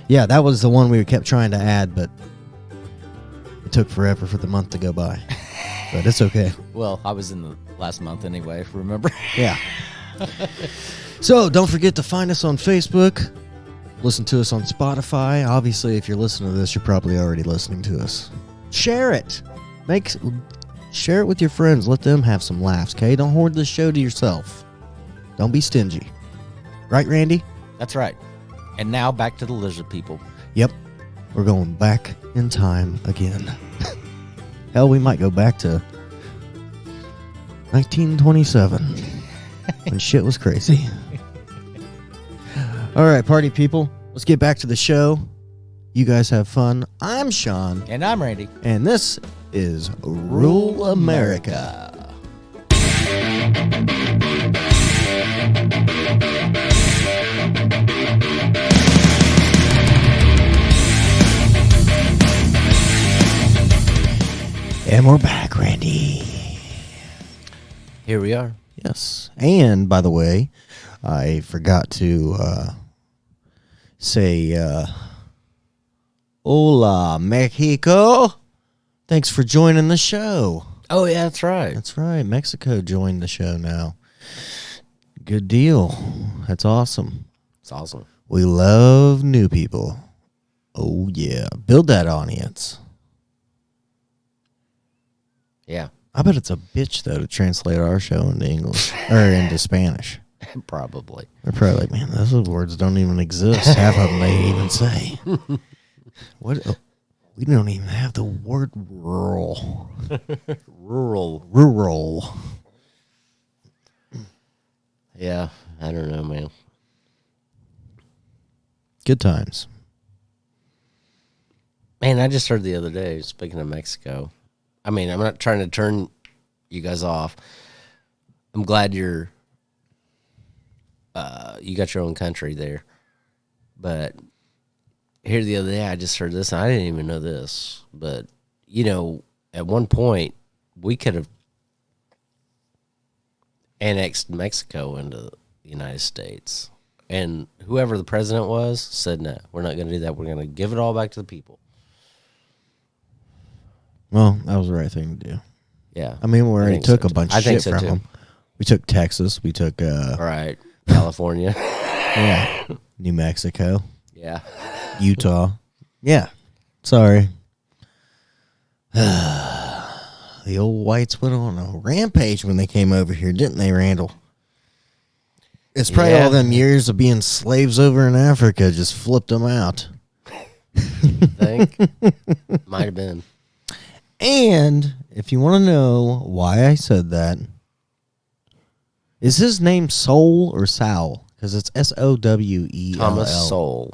Yeah, that was the one we kept trying to add, but it took forever for the month to go by. But it's okay. Well, I was in the last month anyway, remember? Yeah. So don't forget to find us on Facebook. Listen to us on Spotify. Obviously, if you're listening to this, you're probably already listening to us. Share it. Share it with your friends. Let them have some laughs, okay? Don't hoard this show to yourself. Don't be stingy. Right, Randy? That's right. And now back to the lizard people. Yep. We're going back in time again. Hell, we might go back to 1927 when shit was crazy. All right, party people. Let's get back to the show. You guys have fun. I'm Sean. And I'm Randy. And this is Rule America. And we're back, Randy. Here we are. Yes. And, by the way, I forgot to say, Hola, Mexico. Thanks for joining the show. Oh, yeah, that's right. That's right. Mexico joined the show now. Good deal. That's awesome. It's awesome. We love new people. Oh, yeah. Build that audience. Yeah, I bet it's a bitch, though, to translate our show into English or into Spanish. probably. They're probably like, man, those words don't even exist. Half of them they even say. What? We don't even have the word rural. Rural. Yeah, I don't know, man. Good times. Man, I just heard the other day, speaking of Mexico. I mean, I'm not trying to turn you guys off. I'm glad you got your own country there. But here the other day, I just heard this, and I didn't even know this. But, you know, at one point, we could have annexed Mexico into the United States. And whoever the president was said, no, we're not going to do that. We're going to give it all back to the people. Well, that was the right thing to do. Yeah. I mean, we already think took so, a bunch too. I of think shit so, from too. them. We took Texas. We took, All right. California. yeah, New Mexico, Yeah. Utah. Yeah. Sorry. The old whites went on a rampage when they came over here, didn't they, Randall? It's probably Yeah. all them years of being slaves over in Africa just flipped them out. Think might have been. And if you want to know why I said that, is his name Soul or Sowell? Because it's Sowell. Thomas Sowell.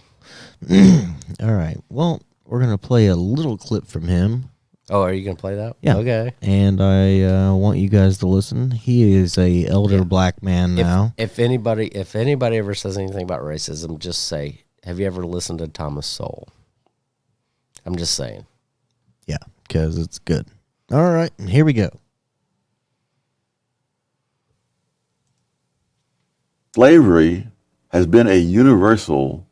All right. Well, we're going to play a little clip from him. Oh, are you gonna play that? Yeah. Okay. And I want you guys to listen. He is a elder black man now. If anybody ever says anything about racism, just say, "Have you ever listened to Thomas Sowell?" I'm just saying. Yeah, because it's good. All right. And here we go. Slavery has been a universal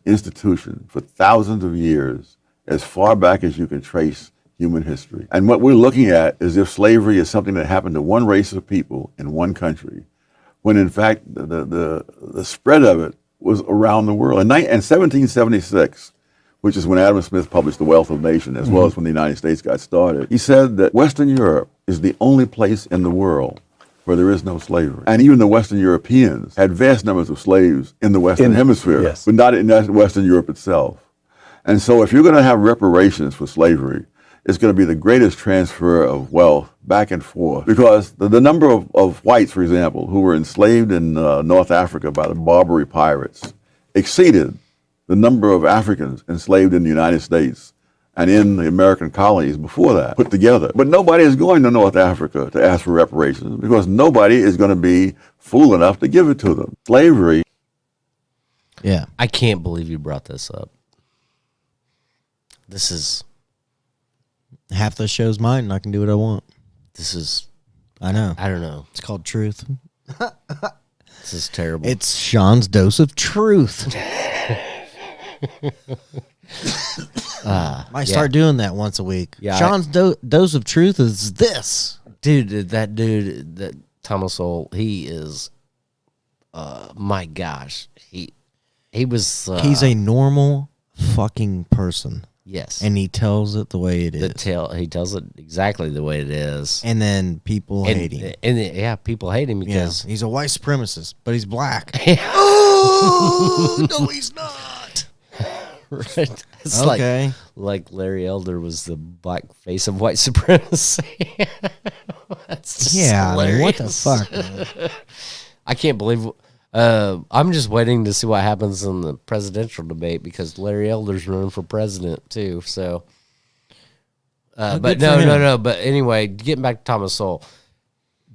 institution for thousands of years, as far back as you can trace human history. And what we're looking at is if slavery is something that happened to one race of people in one country, when in fact the spread of it was around the world. In 1776, which is when Adam Smith published The Wealth of Nations, as well as when the United States got started, he said that Western Europe is the only place in the world where there is no slavery. And even the Western Europeans had vast numbers of slaves in the Western Hemisphere, yes. but not in Western Europe itself. And so if you're going to have reparations for slavery, it's going to be the greatest transfer of wealth back and forth. Because the number of whites, for example, who were enslaved in North Africa by the Barbary pirates exceeded the number of Africans enslaved in the United States and in the American colonies before that, put together. But nobody is going to North Africa to ask for reparations because nobody is going to be fool enough to give it to them. Slavery. Yeah. I can't believe you brought this up. This is Half the show's mine and I can do what I want. I know. I don't know. It's called Truth. This is terrible. It's Sean's dose of truth. Might start doing that once a week. Yeah, Sean's dose of truth is this. dude, that Thomas Sowell, he is my gosh. He was He's a normal fucking person. yes. And he tells it the way it is. He tells it exactly the way it is. And then people hate him. And yeah, people hate him Yeah. because He's a white supremacist, but he's black. Oh, no, he's not. right? It's Okay. like Larry Elder was the black face of white supremacy. That's just Yeah, I mean, what the hilarious. fuck, man? I can't believe. I'm just waiting to see what happens in the presidential debate because Larry Elder's running for president too. So, but good no, for him. no. But anyway, getting back to Thomas Sowell,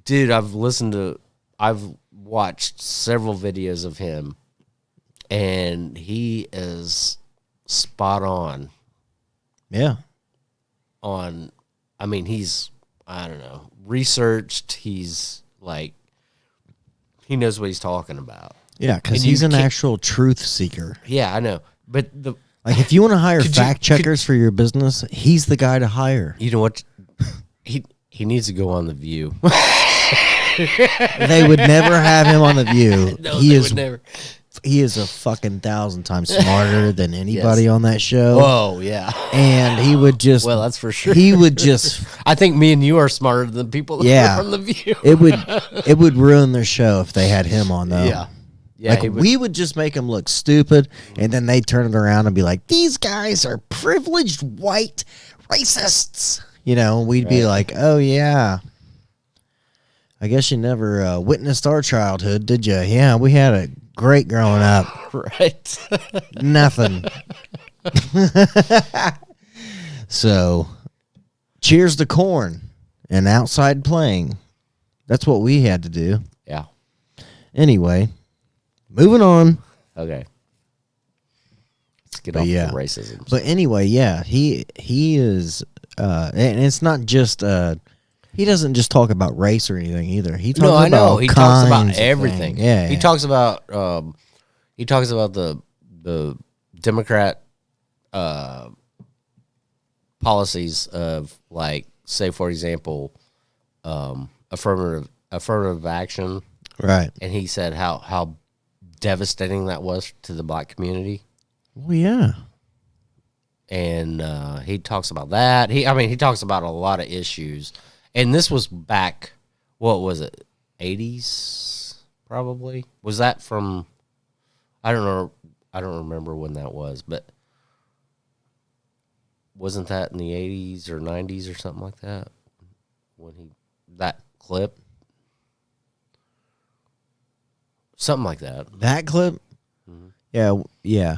dude, I've watched several videos of him, and he is spot on. Yeah. I mean, he's, I don't know, researched. He's like, he knows what he's talking about. Yeah, because And you he's an can't- actual truth seeker. Yeah, I know. But Like, if you want to hire Could you- fact checkers for your business, he's the guy to hire. you know what? He needs to go on The View. They would never have him on The View. No, he they is would never. he is a fucking 1,000 times smarter than anybody on that show. Whoa, yeah. And he would just Well, that's for sure. He would just I think me and you are smarter than people that Yeah. are on The View. it would ruin their show if they had him on though. Yeah. Yeah, Like he would- we would just make them look stupid, and then they turn it around and be like, "These guys are privileged white racists." You know, we'd be like, "Oh yeah, I guess you never witnessed our childhood, did you?" Yeah, we had a great growing up. Right. Nothing. So, cheers to corn and outside playing. That's what we had to do. Yeah. Anyway, moving on. Okay. Let's get But off yeah. the racism. But anyway, yeah, he is, and it's not just, he doesn't just talk about race or anything either. He talks No, I know. about He talks about kinds of everything. things. Yeah, He yeah. talks about the Democrat policies of, like, say for example, affirmative action, Right. and he said how devastating that was to the black community. Well, yeah. And he talks about that. He talks about a lot of issues. And this was back, what was it, 80s probably? Was that from, I don't know, I don't remember when that was, but wasn't that in the 80s or 90s or something like that? That clip? Something like that. That clip? Mm-hmm. Yeah, yeah.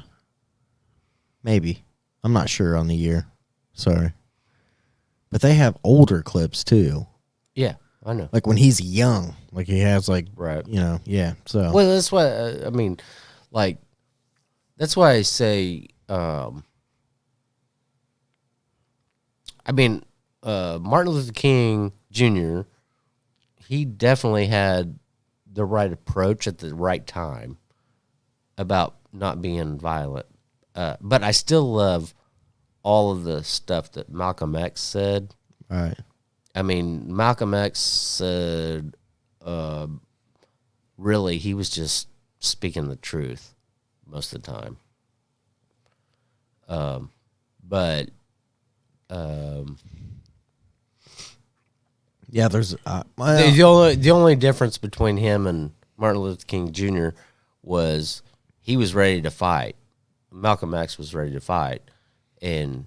Maybe. I'm not sure on the year. Sorry. But they have older clips too. Yeah, I know. Like when he's young. Like he has like, Right. you know, yeah. So, Well, that's why I mean, like, that's why I say, Martin Luther King Jr. He definitely had the right approach at the right time about not being violent, but I still love all of the stuff that Malcolm X said. right. I mean, Malcolm X said, really, he was just speaking the truth most of the time. But Yeah, there's the only difference between him and Martin Luther King Jr. was he was ready to fight. Malcolm X was ready to fight, and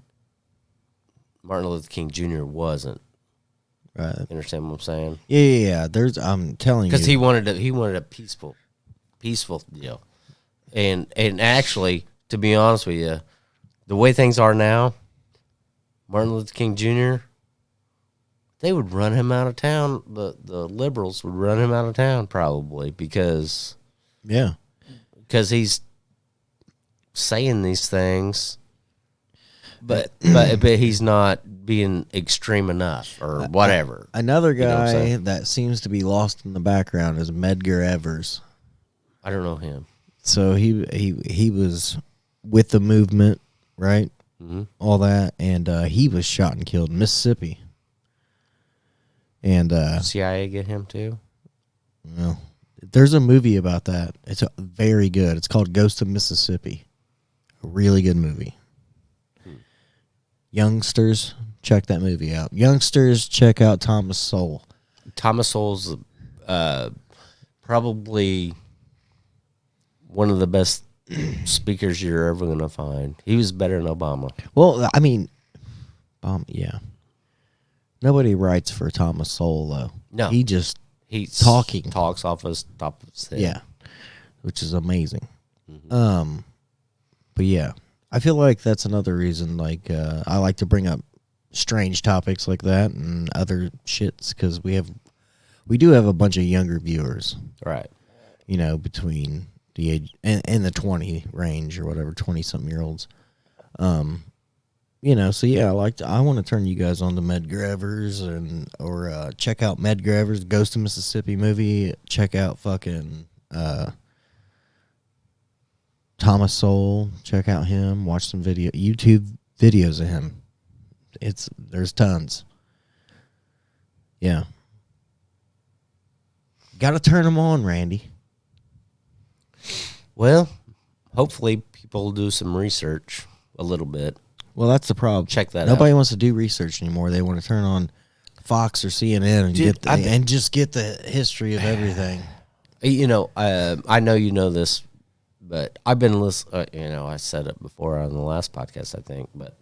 Martin Luther King Jr. wasn't. right. You understand what I'm saying? Yeah. There's, I'm telling you. Because he wanted a peaceful deal, and actually, to be honest with you, the way things are now, Martin Luther King Jr., they would run him out of town. The liberals would run him out of town probably because he's saying these things, but he's not being extreme enough or whatever. Another know what I'm guy saying? that seems to be lost in the background is Medgar Evers. I don't know him. So he was with the movement, right? Mm-hmm. All that, and he was shot and killed in Mississippi. And CIA get him too? well, there's a movie about that. It's very good. It's called Ghost of Mississippi. A really good movie. Youngsters, check that movie out. Youngsters, check out Thomas Sowell. Thomas Sowell's probably one of the best speakers you're ever going to find. He was better than Obama. Well, I mean, yeah. Nobody writes for Thomas Sowell, though. No. He just, He talks off his top of his head. yeah, which is amazing. But yeah, I feel like that's another reason, like, I like to bring up strange topics like that and other shits, because we do have a bunch of younger viewers, Right. you know, between the age and the 20 range or whatever, 20-something-year-olds. You know, so yeah, I want to turn you guys on to Medgar Evers or check out Medgar Evers' Ghost of Mississippi movie. Check out fucking Thomas Sowell. Check out him. Watch some YouTube videos of him. There's tons. Yeah. Got to turn them on, Randy. Well, hopefully people will do some research a little bit. Well, that's the problem. Check that Nobody out. wants to do research anymore. They want to turn on Fox or CNN and Dude, and just get the history of everything. You know, I know you know this, but I've been listening. You know, I said it before on the last podcast, I think, but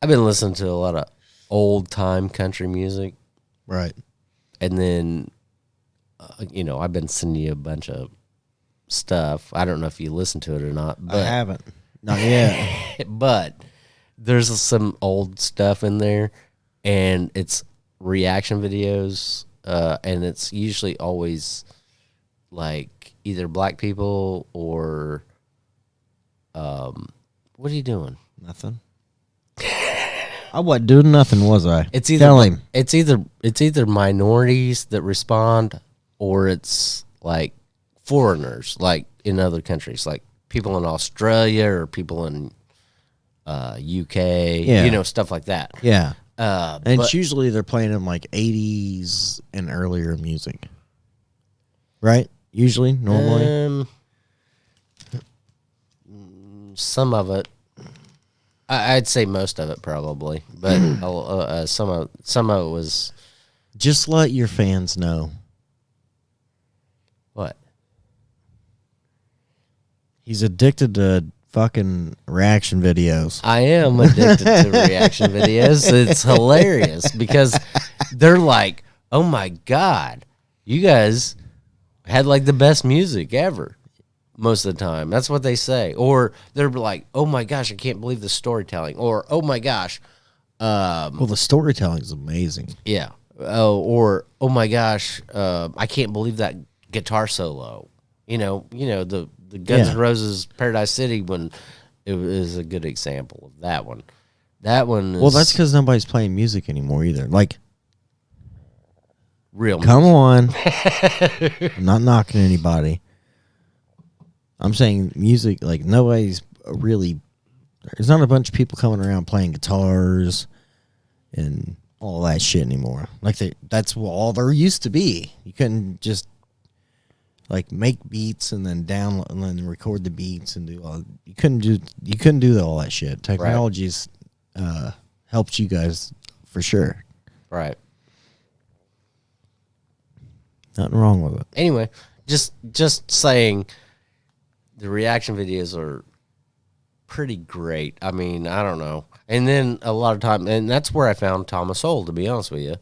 I've been listening to a lot of old time country music, Right. and then, you know, I've been sending you a bunch of stuff. I don't know if you listen to it or not, I but haven't. Not yet. but there's some old stuff in there, and it's reaction videos, and it's usually always like either black people or what are you doing? Nothing. I wasn't doing nothing, was I? It's either Tell him. it's either minorities that respond, or it's like foreigners, like in other countries, like people in Australia or people in UK, Yeah. stuff like that. Yeah. Uh, And but- it's usually they're playing in like 80s and earlier music. Right? Usually, normally. Some of it, I'd say most of it probably, but some of it was Just let your fans know. what? He's addicted to fucking reaction videos. I am addicted to reaction videos. It's hilarious because they're like, "Oh my god, you guys had like the best music ever." Most of the time, that's what they say. Or they're like, "Oh my gosh, I can't believe the storytelling." Or, "Oh my gosh, Well, the storytelling is amazing. yeah." Oh my gosh, I can't believe that guitar solo. The Guns Yeah. N' Roses Paradise City one. It was a good example of that one. That one is Well, that's because nobody's playing music anymore either. Like, real. come on. I'm not knocking anybody. I'm saying music, like, nobody's really. There's not a bunch of people coming around playing guitars and all that shit anymore. Like, that's what all there used to be. You couldn't just, like, make beats and then download and then record the beats and do all. You couldn't do all that shit. Technology's helped you guys for sure. Right. Nothing wrong with it. Anyway, just saying, the reaction videos are pretty great. I mean, I don't know. And then a lot of time, and that's where I found Thomas Sowell, to be honest with you.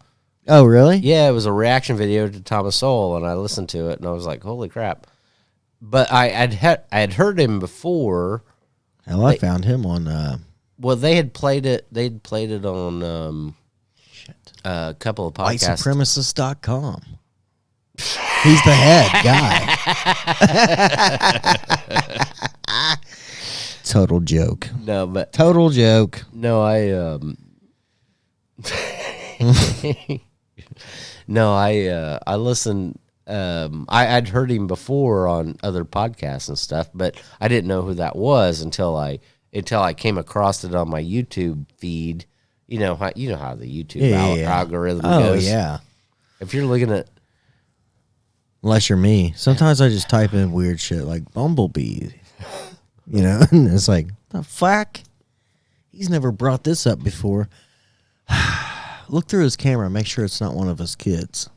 Oh, really? Yeah, it was a reaction video to Thomas Sowell, and I listened to it, and I was like, "Holy crap!" But I had heard him before. Hell, I found him on. Well, they had played it. They'd played it on a couple of podcasts. WhiteSupremacist.com. He's the head guy. Total joke. No, but Total joke. no, I listened. I'd heard him before on other podcasts and stuff, but I didn't know who that was until I came across it on my YouTube feed. You know how the YouTube algorithm Oh, goes. yeah. If you're looking at Unless you're me. Sometimes I just type in weird shit like Bumblebee. And it's like, the fuck? He's never brought this up before. Look through his camera, make sure it's not one of his kids.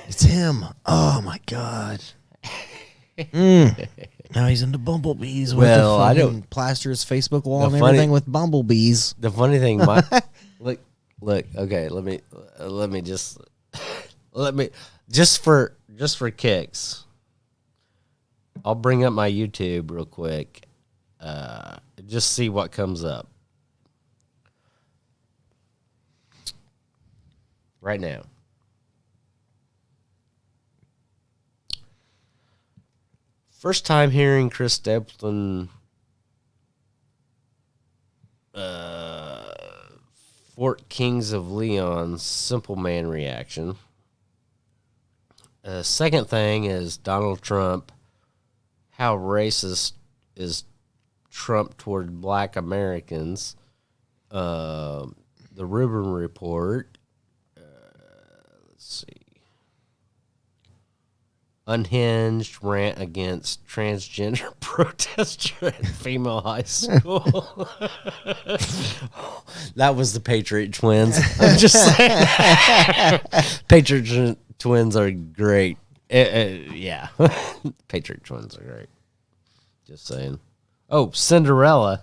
It's him. Oh my god. Now he's into bumblebees. Well, I don't- plaster his Facebook wall The and funny- everything with bumblebees. the funny thing. Look. Okay, let me just for kicks. I'll bring up my YouTube real quick. Just see what comes up right now. First time hearing Chris Stapleton, Fort Kings of Leon's Simple Man reaction. Second thing is Donald Trump. How racist is Trump toward black Americans? The Rubin Report. Let's see. Unhinged rant against transgender protester at female high school. That was the Patriot Twins. I'm just saying. Patriot Twins are great. Yeah. Patriot Twins are great. Just saying. Oh, Cinderella.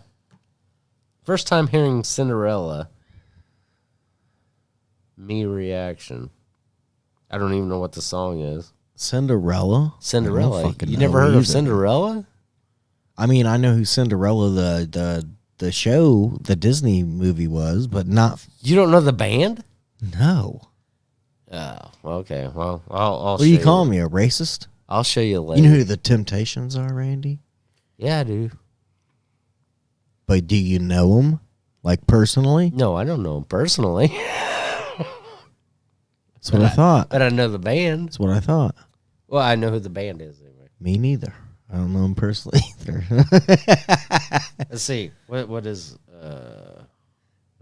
First time hearing Cinderella. Me reaction. I don't even know what the song is. Cinderella? I Cinderella. don't fucking You know never heard either. of Cinderella? I mean, I know who Cinderella, the show, the Disney movie was, but not. You don't know the band? No. Oh, okay. Well, I'll What show do you you. call me? A racist? I'll show you later. You know who the Temptations are, Randy? Yeah, I do. But do you know them, like personally? No, I don't know him personally, That's what I thought. but I know the band. That's what I thought. Well, I know who the band is anyway. Me neither. I don't know him personally either. Let's see. What is the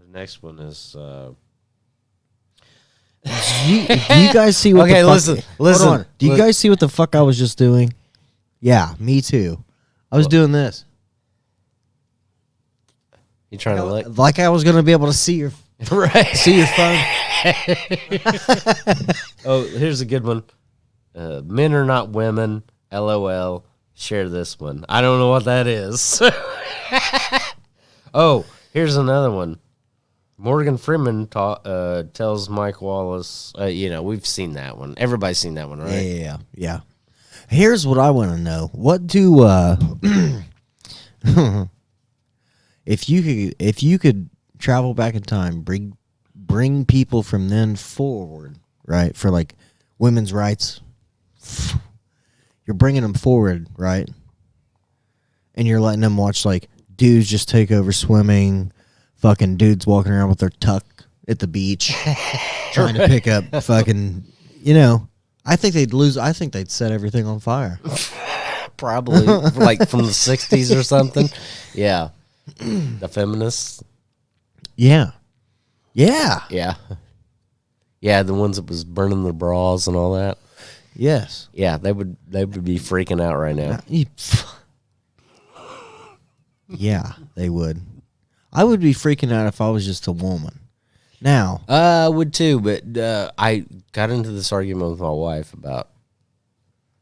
next one is do you guys see what? Okay, the fuck, listen. Hold on. Do you guys see what the fuck I was just doing? Yeah, me too. I was doing this. You trying to look? Like I was gonna be able to see your Right. your phone. Oh, here's a good one. Men are not women. LOL. Share this one. I don't know what that is. Oh, here's another one. Morgan Freeman tells Mike Wallace. We've seen that one. Everybody's seen that one, right? Yeah. Here's what I want to know. What do if you could travel back in time, bring people from then forward, right? For like women's rights. You're bringing them forward, right? And you're letting them watch like dudes just take over swimming, fucking dudes walking around with their tuck at the beach, trying to pick up fucking, I think they'd lose. I think they'd set everything on fire. Probably like from the 60s or something. Yeah. The feminists. Yeah. Yeah. Yeah, the ones that was burning their bras and all that. Yes. Yeah, they would be freaking out right now. Yeah, they would. I would be freaking out if I was just a woman. Now, I would too, but I got into this argument with my wife about.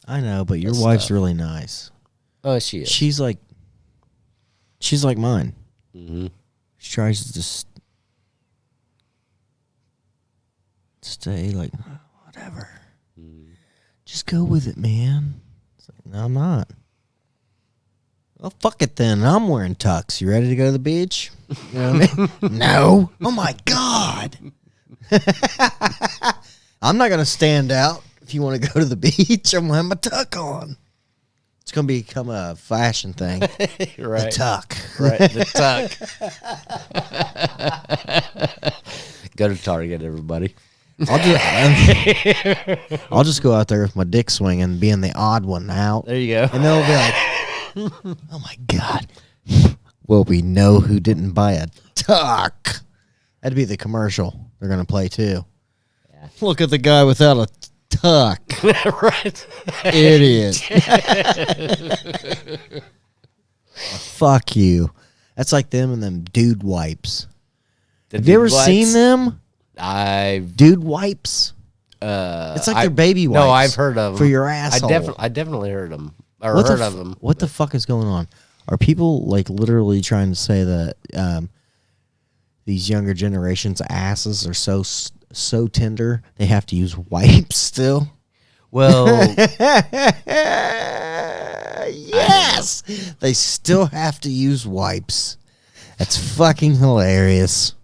I know, but your That wife's stuff. really nice. Oh, she is. She's like mine. Mm-hmm. She tries to just stay like, whatever. Just go with it, man. It's like, no, I'm not. Well, fuck it then. I'm wearing tux. You ready to go to the beach? You know what I mean? No. Oh, my God. I'm not going to stand out if you want to go to the beach. I'm going to have my tuck on. It's going to become a fashion thing. Right. The tuck. Right. The tuck. Go to Target, everybody. I'll just go out there with my dick swinging, being the odd one out. There you go. And they'll be like, oh my God. Well, we know who didn't buy a tuck. That'd be the commercial they're going to play too. Yeah. Look at the guy without a tuck. Right. Idiot. Fuck you. That's like them and them dude wipes. Have you ever seen them? Dude wipes? It's like their baby wipes. No, I've heard of them. For your asshole. I definitely heard them. Or What heard the of them. What the fuck is going on? Are people like literally trying to say that these younger generations' asses are so tender they have to use wipes still? Well, yes, they still have to use wipes. That's fucking hilarious.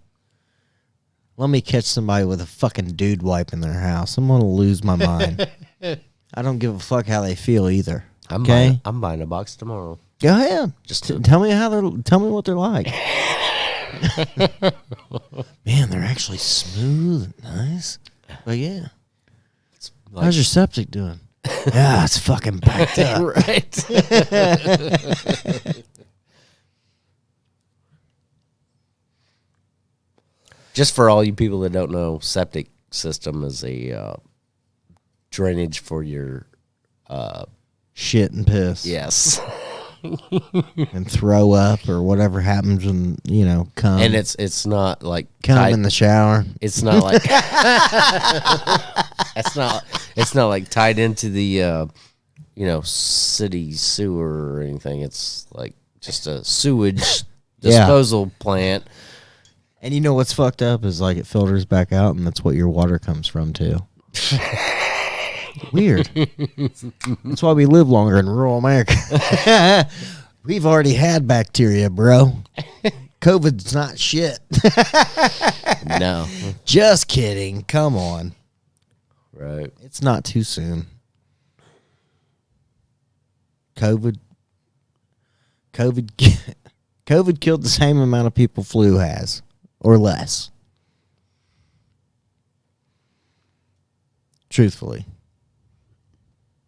Let me catch somebody with a fucking dude wipe in their house. I'm gonna lose my mind. I don't give a fuck how they feel either. I'm buying a box tomorrow. Go ahead. Just Tell me what they're like. Man, they're actually smooth and nice. But yeah. How's your septic doing? Yeah, it's fucking backed up. Right. Just for all you people that don't know, septic system is a drainage for your Shit and piss. yes. And throw up or whatever happens when, come. And it's not like come in the shower. it's not like it's not like tied into the city sewer or anything. It's like just a sewage Yeah. disposal plant. And you know what's fucked up is like it filters back out and that's what your water comes from too. Weird. That's why we live longer in rural America. We've already had bacteria, bro. COVID's not shit. No. Just kidding. Come on. Right. It's not too soon. COVID killed the same amount of people flu has, or less. Truthfully.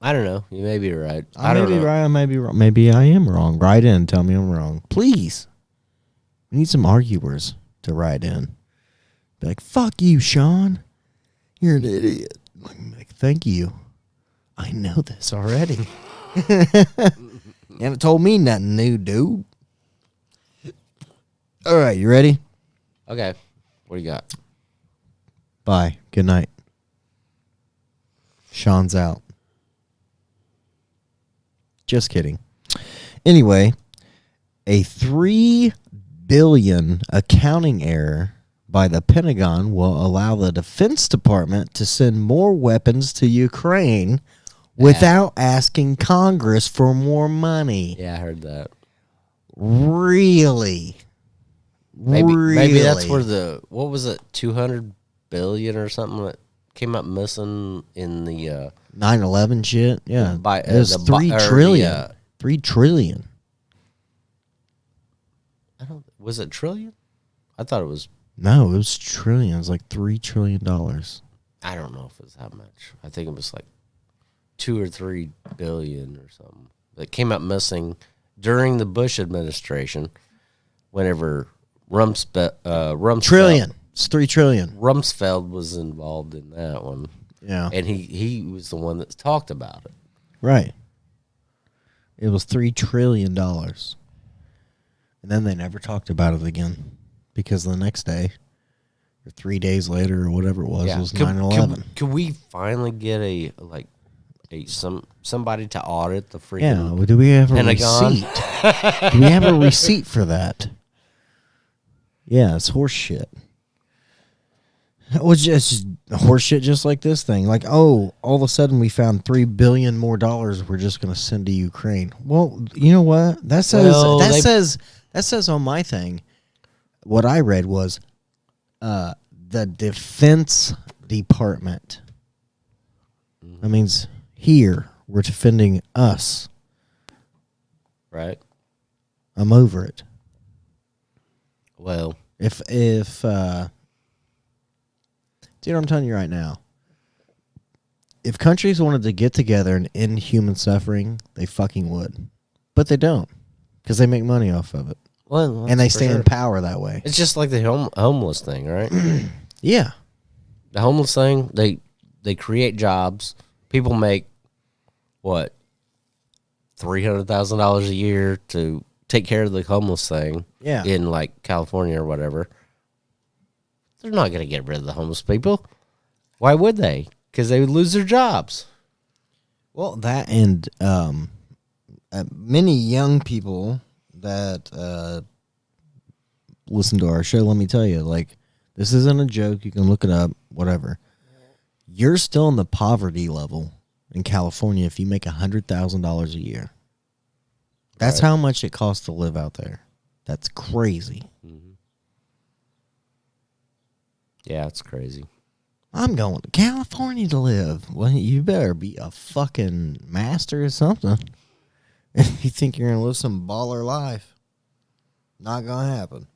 I don't know. You may be right. I don't may be know. right, I may be wrong. Maybe I am wrong. Write in. Tell me I'm wrong. Please. We need some arguers to write in. Be like, fuck you, Sean. You're an idiot. Like, thank you. I know this already. You haven't told me nothing new, dude. All right, you ready? Okay. What do you got? Bye. Good night. Sean's out. Just kidding. Anyway, a $3 billion accounting error by the Pentagon will allow the Defense Department to send more weapons to Ukraine without asking Congress for more money. Yeah, I heard that. Really? Maybe that's where what was it, 200 billion or something that came up missing in the 9/11 shit. Yeah, By- it was the bu- 3 or trillion. the, 3 trillion. was it trillion? I thought it was. No, it was trillion. It was like $3 trillion. I don't know if it was that much. I think it was like 2 or 3 billion or something that came up missing during the Bush administration. Whenever Rumsfeld, Trillion. It's 3 trillion. Rumsfeld was involved in that one, Yeah. and he was the one that talked about it. Right. It was $3 trillion. And then they never talked about it again because the next day or 3 days later or whatever it was Could- 9/11. Could we finally get somebody to audit the freaking? Yeah. Well, do we have a Pentagon? receipt? Do we have a receipt for that? Yeah, it's horse shit. It was just horse shit just like this thing. Like, oh, all of a sudden we found $3 billion more we're just going to send to Ukraine. Well, you know what? That says that says on my thing, what I read was the Defense Department. That means here we're defending us. Right. I'm over it. Well, If dude, I'm telling you right now, if countries wanted to get together and end human suffering, they fucking would. But they don't, because they make money off of it. And they stay in power that way. It's just like the homeless thing, right? Yeah. The homeless thing, they create jobs. People make, what, $300,000 a year to take care of the homeless thing. Yeah. In like California or whatever. They're not going to get rid of the homeless people. Why would they? Because they would lose their jobs. Well, that and many young people that listen to our show, let me tell you, like, this isn't a joke. You can look it up, whatever. You're still in the poverty level in California if you make $100,000 a year. That's Right. how much it costs to live out there. That's crazy. Yeah, it's crazy. I'm going to California to live. Well, you better be a fucking master or something. If you think you're going to live some baller life, not going to happen.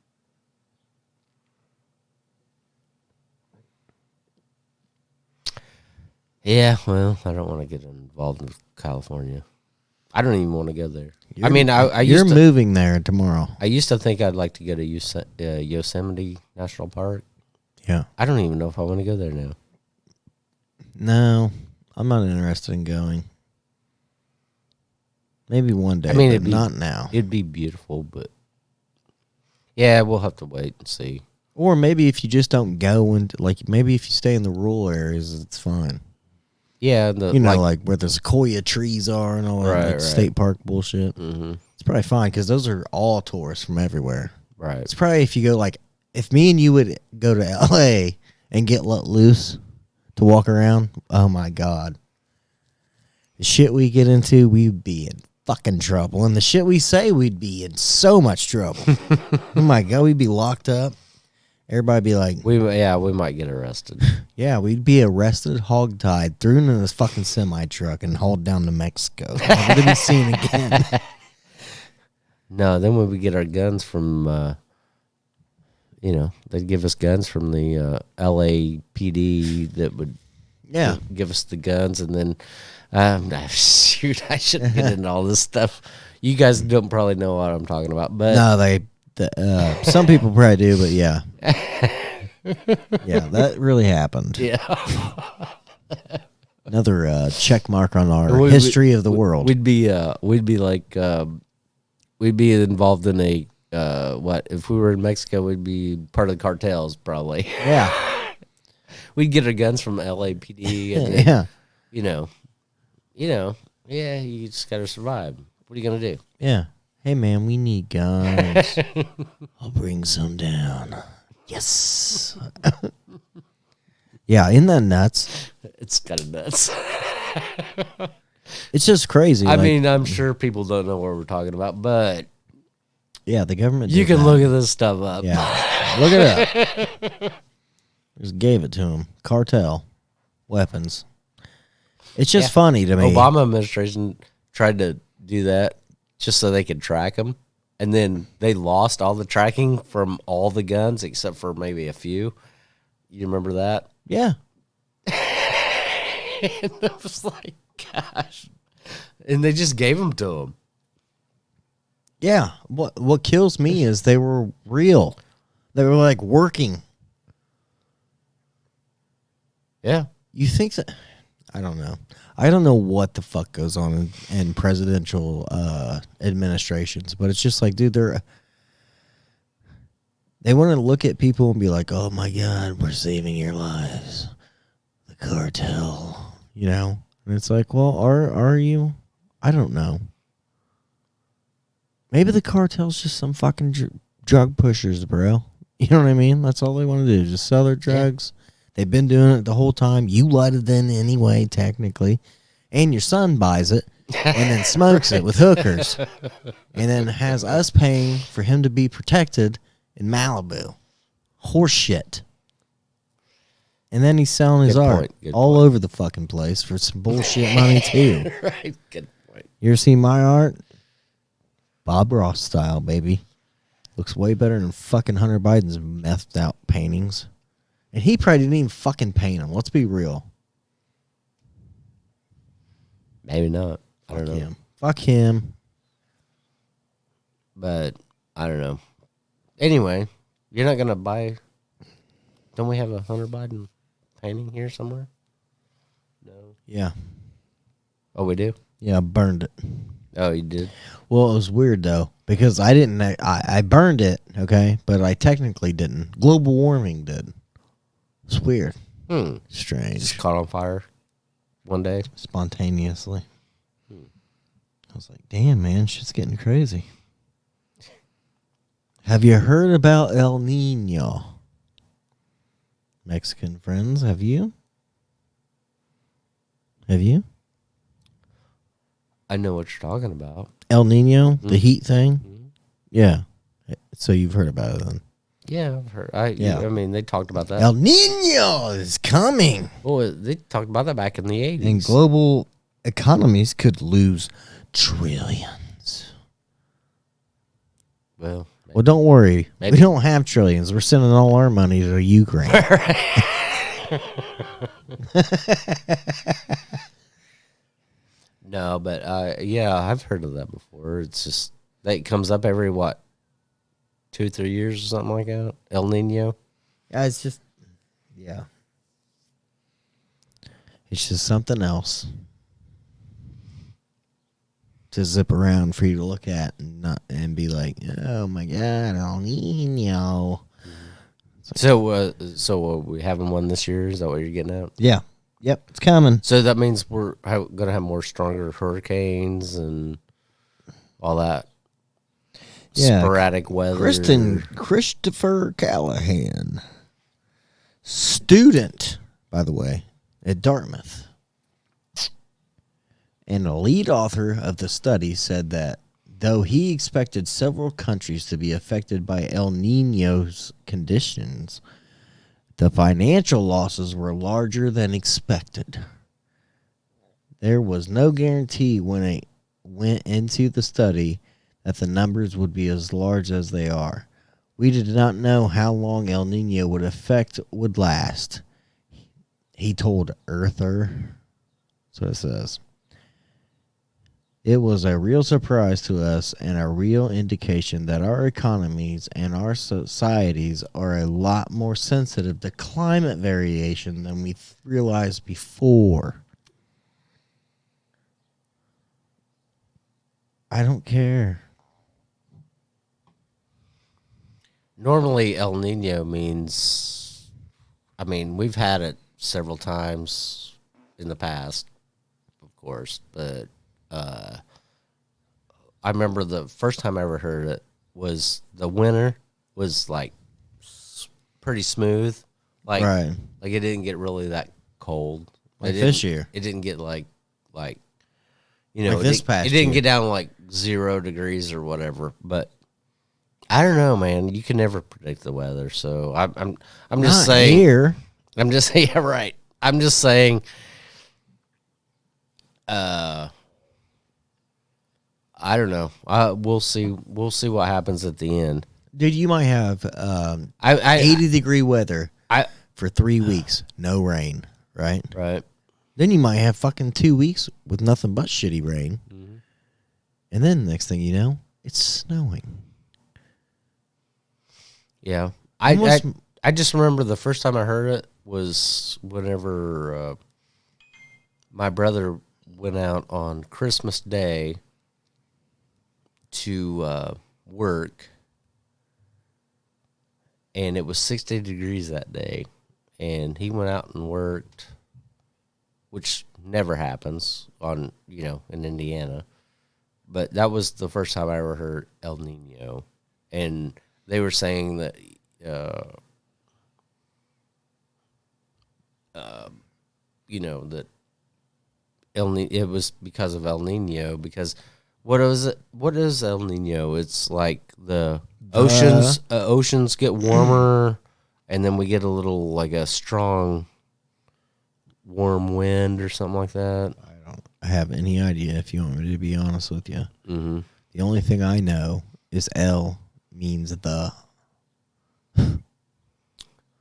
Yeah, well, I don't want to get involved in California. I don't even want to go there. I You're- mean, I you're used to, moving there tomorrow. I used to think I'd like to go to Yosemite National Park. Yeah. I don't even know if I want to go there now. No, I'm not interested in going. Maybe one day, I mean, but it'd be- not now. It'd be beautiful, but yeah, we'll have to wait and see. Or maybe if you just don't go and like maybe if you stay in the rural areas, it's fine. Yeah, You know, like where the sequoia trees are and all that Right, like right. state park bullshit. mm-hmm, It's probably fine because those are all tourists from everywhere. right. It's probably if you go like if me and you would go to LA and get let loose to walk around. Oh my god, the shit we get into, we'd be in fucking trouble. And the shit we say, we'd be in so much trouble. Oh my God, we'd be locked up. Everybody be like, we might get arrested. yeah, we'd be arrested, hogtied, thrown in this fucking semi-truck and hauled down to Mexico. Never to be seen again. No, then when we get our guns from, they'd give us guns from the LAPD that would give us the guns, and then, shoot, I shouldn't get into all this stuff. You guys don't probably know what I'm talking about, but No, some people probably do, but yeah. Yeah, that really happened. yeah, Another check mark on our history of the world. we'd be involved in a if we were in Mexico, we'd be part of the cartels probably. Yeah. We'd get our guns from LAPD, and then, Yeah. you just gotta survive. What are you gonna do? Yeah. Hey, man, we need guns. I'll bring some down. Yes. Yeah, isn't that nuts? It's kind of nuts. It's just crazy. I mean, I'm sure people don't know what we're talking about, but yeah, the government. you did can that. look at this stuff up. Yeah. Look it up. Just gave it to him. Cartel. Weapons. It's just funny to me. Obama administration tried to do that just so they could track them, and then they lost all the tracking from all the guns except for maybe a few. You remember that? Yeah. And I was like, gosh. And they just gave them to him. Yeah. What kills me is they were real. They were like working. Yeah. You think that? I don't know. I don't know what the fuck goes on in presidential administrations, but it's just like, dude, they want to look at people and be like, oh my God, we're saving your lives. The cartel, And it's like, well, are you? I don't know. Maybe the cartel's just some fucking drug pushers, bro. You know what I mean? That's all they want to do, just sell their drugs. Yeah. They've been doing it the whole time. You let it in anyway, technically. And your son buys it and then smokes it with hookers. And then has us paying for him to be protected in Malibu. Horse shit. And then he's selling his art all over the fucking place for some bullshit money, too. Right. Good point. You ever seen my art? Bob Ross style, baby. Looks way better than fucking Hunter Biden's methed out paintings. And he probably didn't even fucking paint them. Let's be real. Maybe not. I don't know. Fuck him. But I don't know. Anyway, you're not going to buy... Don't we have a Hunter Biden painting here somewhere? No. Yeah. Oh, we do? Yeah, I burned it. Oh, you did? Well, it was weird, though, because I didn't... I burned it, okay? But I technically didn't. Global warming did. It's weird. Strange. Just caught on fire one day? Spontaneously. I was like, damn, man, shit's getting crazy. Have you heard about El Nino? Mexican friends, have you? Have you? I know what you're talking about. El Nino, the heat thing? Yeah. So you've heard about it then? Yeah, I've heard. I mean, they talked about that. El Nino is coming. Well, they talked about that back in the 80s. And global economies could lose trillions. Well, don't worry. Maybe. We don't have trillions. We're sending all our money to Ukraine. No, but yeah, I've heard of that before. It's just that comes up every 2-3 years or something like that. El Nino. Yeah, it's just it's just something else to zip around for you to look at and be like, oh my God, El Nino. So we having one this year? Is that what you're getting at? Yeah. Yep, it's coming. So that means we're going to have more stronger hurricanes and all that. Yeah. Sporadic weather. Christopher Callahan, student, by the way, at Dartmouth, And the lead author of the study said that though he expected several countries to be affected by El Nino's conditions, the financial losses were larger than expected. There was no guarantee when it went into the study that the numbers would be as large as they are. We did not know how long El Nino would last. He told Earther. That's what it says. It was a real surprise to us and a real indication that our economies and our societies are a lot more sensitive to climate variation than we realized before. I don't care. Normally, El Nino means, I mean, we've had it several times in the past, of course, but I remember the first time I ever heard it was the winter was like pretty smooth. Like, Right. like it didn't get really that cold. Like It this didn't- year. It didn't get like, you know, Like this it past didn't year. get down like 0 degrees or whatever, but I don't know, man. You can never predict the weather, so I'm just Not saying. here. I'm just yeah, right. I'm just saying. I don't know. We'll see. We'll see what happens at the end. Dude, you might have I 80-degree weather I for 3 weeks, no rain, right? right. Then you might have fucking 2 weeks with nothing but shitty rain. Mm-hmm. And then next thing you know, it's snowing. Yeah. Almost- I just remember the first time I heard it was whenever my brother went out on Christmas Day to work, and it was 60 degrees that day, and he went out and worked, which never happens in Indiana. But that was the first time I ever heard El Nino, and they were saying that that it was because of El Nino, because what is El Nino? It's like the oceans get warmer, and then we get a little like a strong warm wind or something like that. I don't have any idea, if you want me to be honest with you. Mm-hmm. The only thing I know is El means the.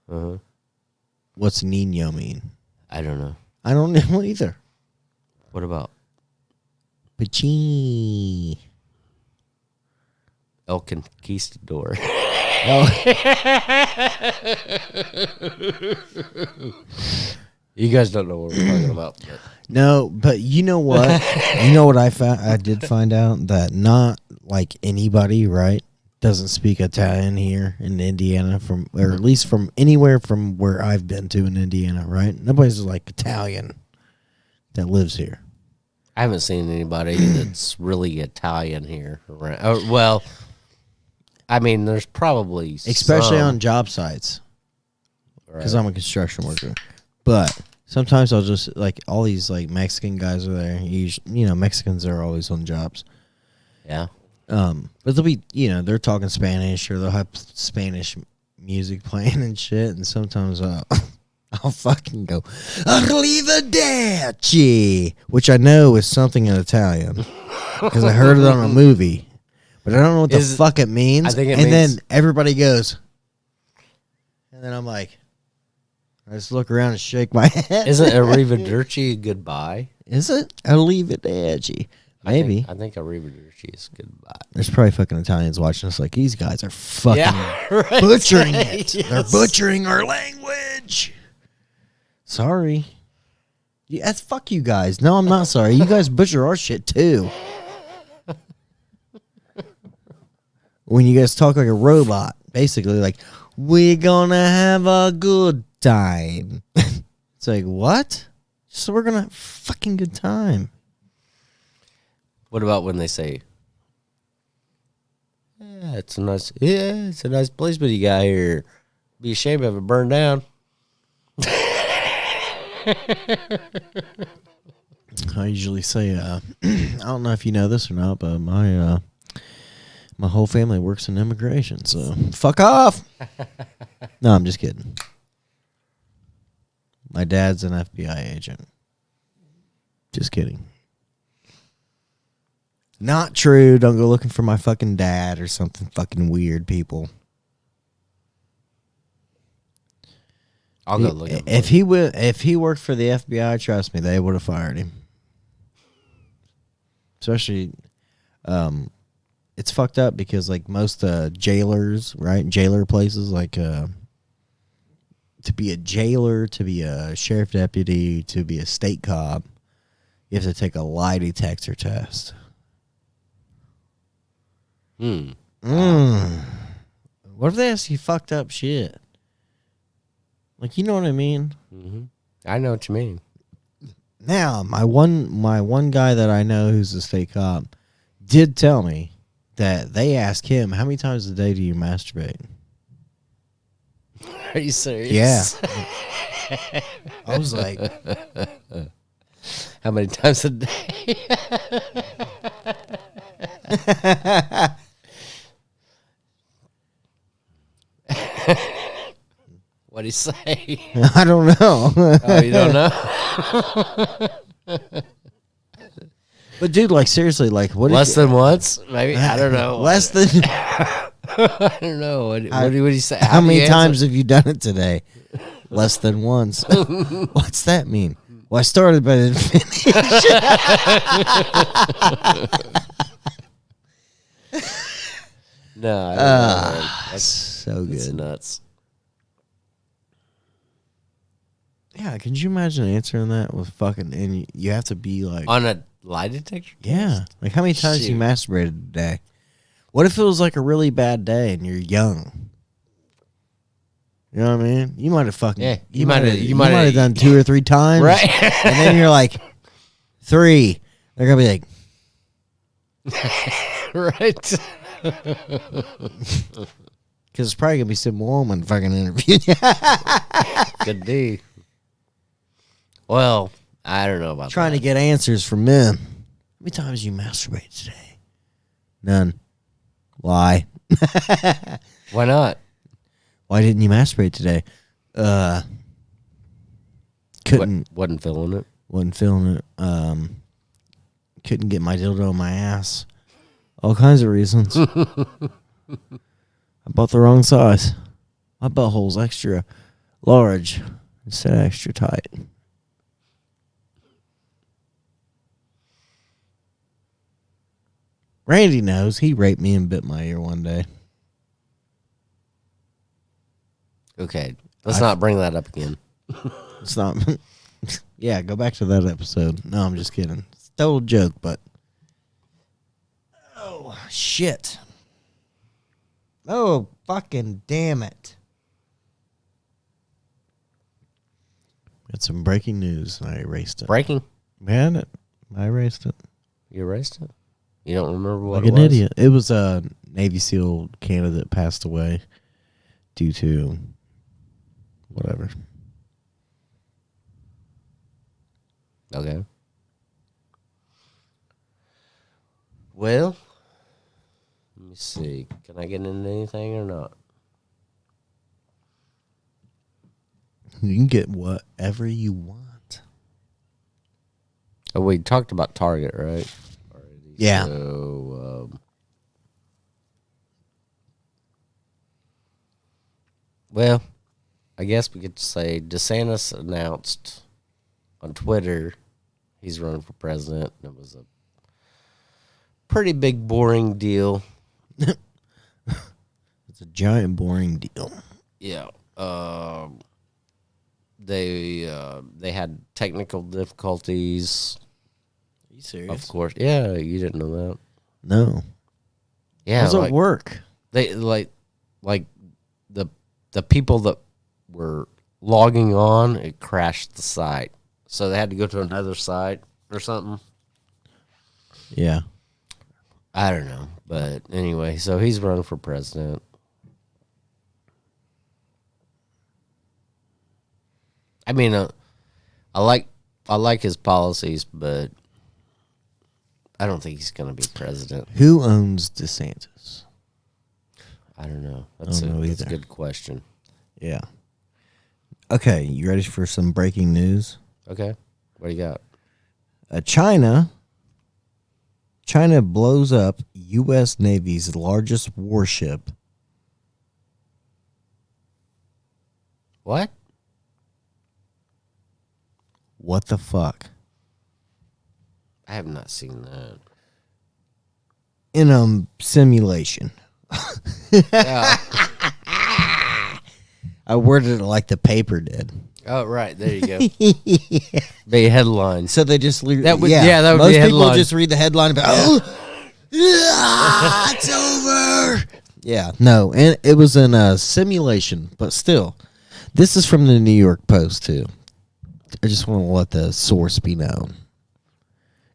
Uh-huh. What's Nino mean? I don't know. I don't know either. What about Pachee. El Conquistador? You guys don't know what we're talking about. But. No, but you know what? You know what I found? I did find out that not like anybody, right, doesn't speak Italian here in Indiana, or at least from anywhere from where I've been to in Indiana, right? Nobody's like Italian that lives here. I haven't seen anybody that's really Italian here around. Well, I mean, there's probably Especially some, on job sites, because right. I'm a construction worker. But sometimes I'll just, like, all these, like, Mexican guys are there. Mexicans are always on jobs. Yeah. But they'll be, they're talking Spanish, or they'll have Spanish music playing and shit. And sometimes I'll fucking go, Arrivederci, which I know is something in Italian because I heard it on a movie, but I don't know what the fuck it means. I think it and means, then everybody goes, and then I'm like, I just look around and shake my head. isn't Arrivederci goodbye? Is it? Arrivederci. Maybe. I think Arrivederci is goodbye. There's probably fucking Italians watching us like, these guys are fucking right. butchering it. Yes. They're butchering our language. Sorry. Yeah, fuck you guys. No, I'm not sorry. You guys butcher our shit too. When you guys talk like a robot, basically like, we're gonna have a good time. It's like, what? So we're gonna have a fucking good time. What about when they say, it's a nice place, but you got here. Be ashamed of it burned down. I usually say, I don't know if you know this or not, but my whole family works in immigration, so fuck off. No, I'm just kidding. My dad's an FBI agent. Just kidding. Not true. Don't go looking for my fucking dad or something fucking weird, people. I'll go look. If he worked for the FBI, trust me, they would have fired him. Especially, it's fucked up because like most jailers, right? Jailer places, like to be a jailer, to be a sheriff deputy, to be a state cop, you have to take a lie detector test. What if they ask you fucked up shit? Like, you know what I mean? Mm-hmm. I know what you mean. Now, my one guy that I know who's a state cop did tell me that they ask him, how many times a day do you masturbate? Are you serious? Yeah. I was like, How many times a day? What'd he say? I don't know. Oh, you don't know? But dude, like seriously, like what? Less than once? Maybe? I don't know. Less than. I don't know. What do you say? How do you many answer? times have you done it today? Less than once. What's that mean? Well, I started but didn't finish. No, I don't know, man. That's So good. nuts. Yeah, can you imagine answering that with fucking? And you have to be like, On a lie detector? yeah, like how many times you Shoot. masturbated a day? What if it was like a really bad day and you're young? You know what I mean? You might have fucking Yeah, you might have have done 2 or 3 times, Right. And then you're like 3. They're gonna be like, Right. because it's probably gonna be some woman fucking interviewing you. Could be. Well, I don't know about Trying that. to get answers from men. How many times you masturbate today? None. Why? Why not? Why didn't you masturbate today? Couldn't. Wasn't feeling it. Wasn't feeling it. Couldn't get my dildo in my ass. All kinds of reasons. I bought the wrong size. My butthole's extra large instead of extra tight. Randy knows. He raped me and bit my ear one day. Okay. Let's not bring that up again. It's not. Yeah, go back to that episode. No, I'm just kidding. It's a total joke, but. Oh, shit. Oh, fucking damn it. Got some breaking news. I erased it. Breaking? Man, I erased it. You erased it? You don't remember what Like it an was? idiot. It was a Navy SEAL candidate passed away due to whatever. Okay. Well, let me see. Can I get into anything or not? You can get whatever you want. Oh, we talked about Target, right? Already. Yeah. So, well, I guess we could say DeSantis announced on Twitter he's running for president. It was a pretty big, boring deal. It's a giant boring deal. Yeah. They had technical difficulties. Are you serious? Of course. Yeah, you didn't know that. No. Yeah. How's like, it work? They like the people that were logging on, it crashed the site. So they had to go to another site or something. Yeah. I don't know. But anyway, so he's running for president. I mean, I like I like his policies, but I don't think he's going to be president. Who owns DeSantis? I don't know. That's don't know that's a either. good question. Yeah. Okay, you ready for some breaking news? Okay. What do you got? China blows up U.S. Navy's largest warship. What? What the fuck? I have not seen that. In a simulation. Yeah. I worded it like the paper did. Oh, right. There you go. Big headlines. So they just leave. That would- yeah, that would most be a people headline. just read the headline about, it's over. Yeah, no, and it was in a simulation, but still, this is from the New York Post too. I just want to let the source be known.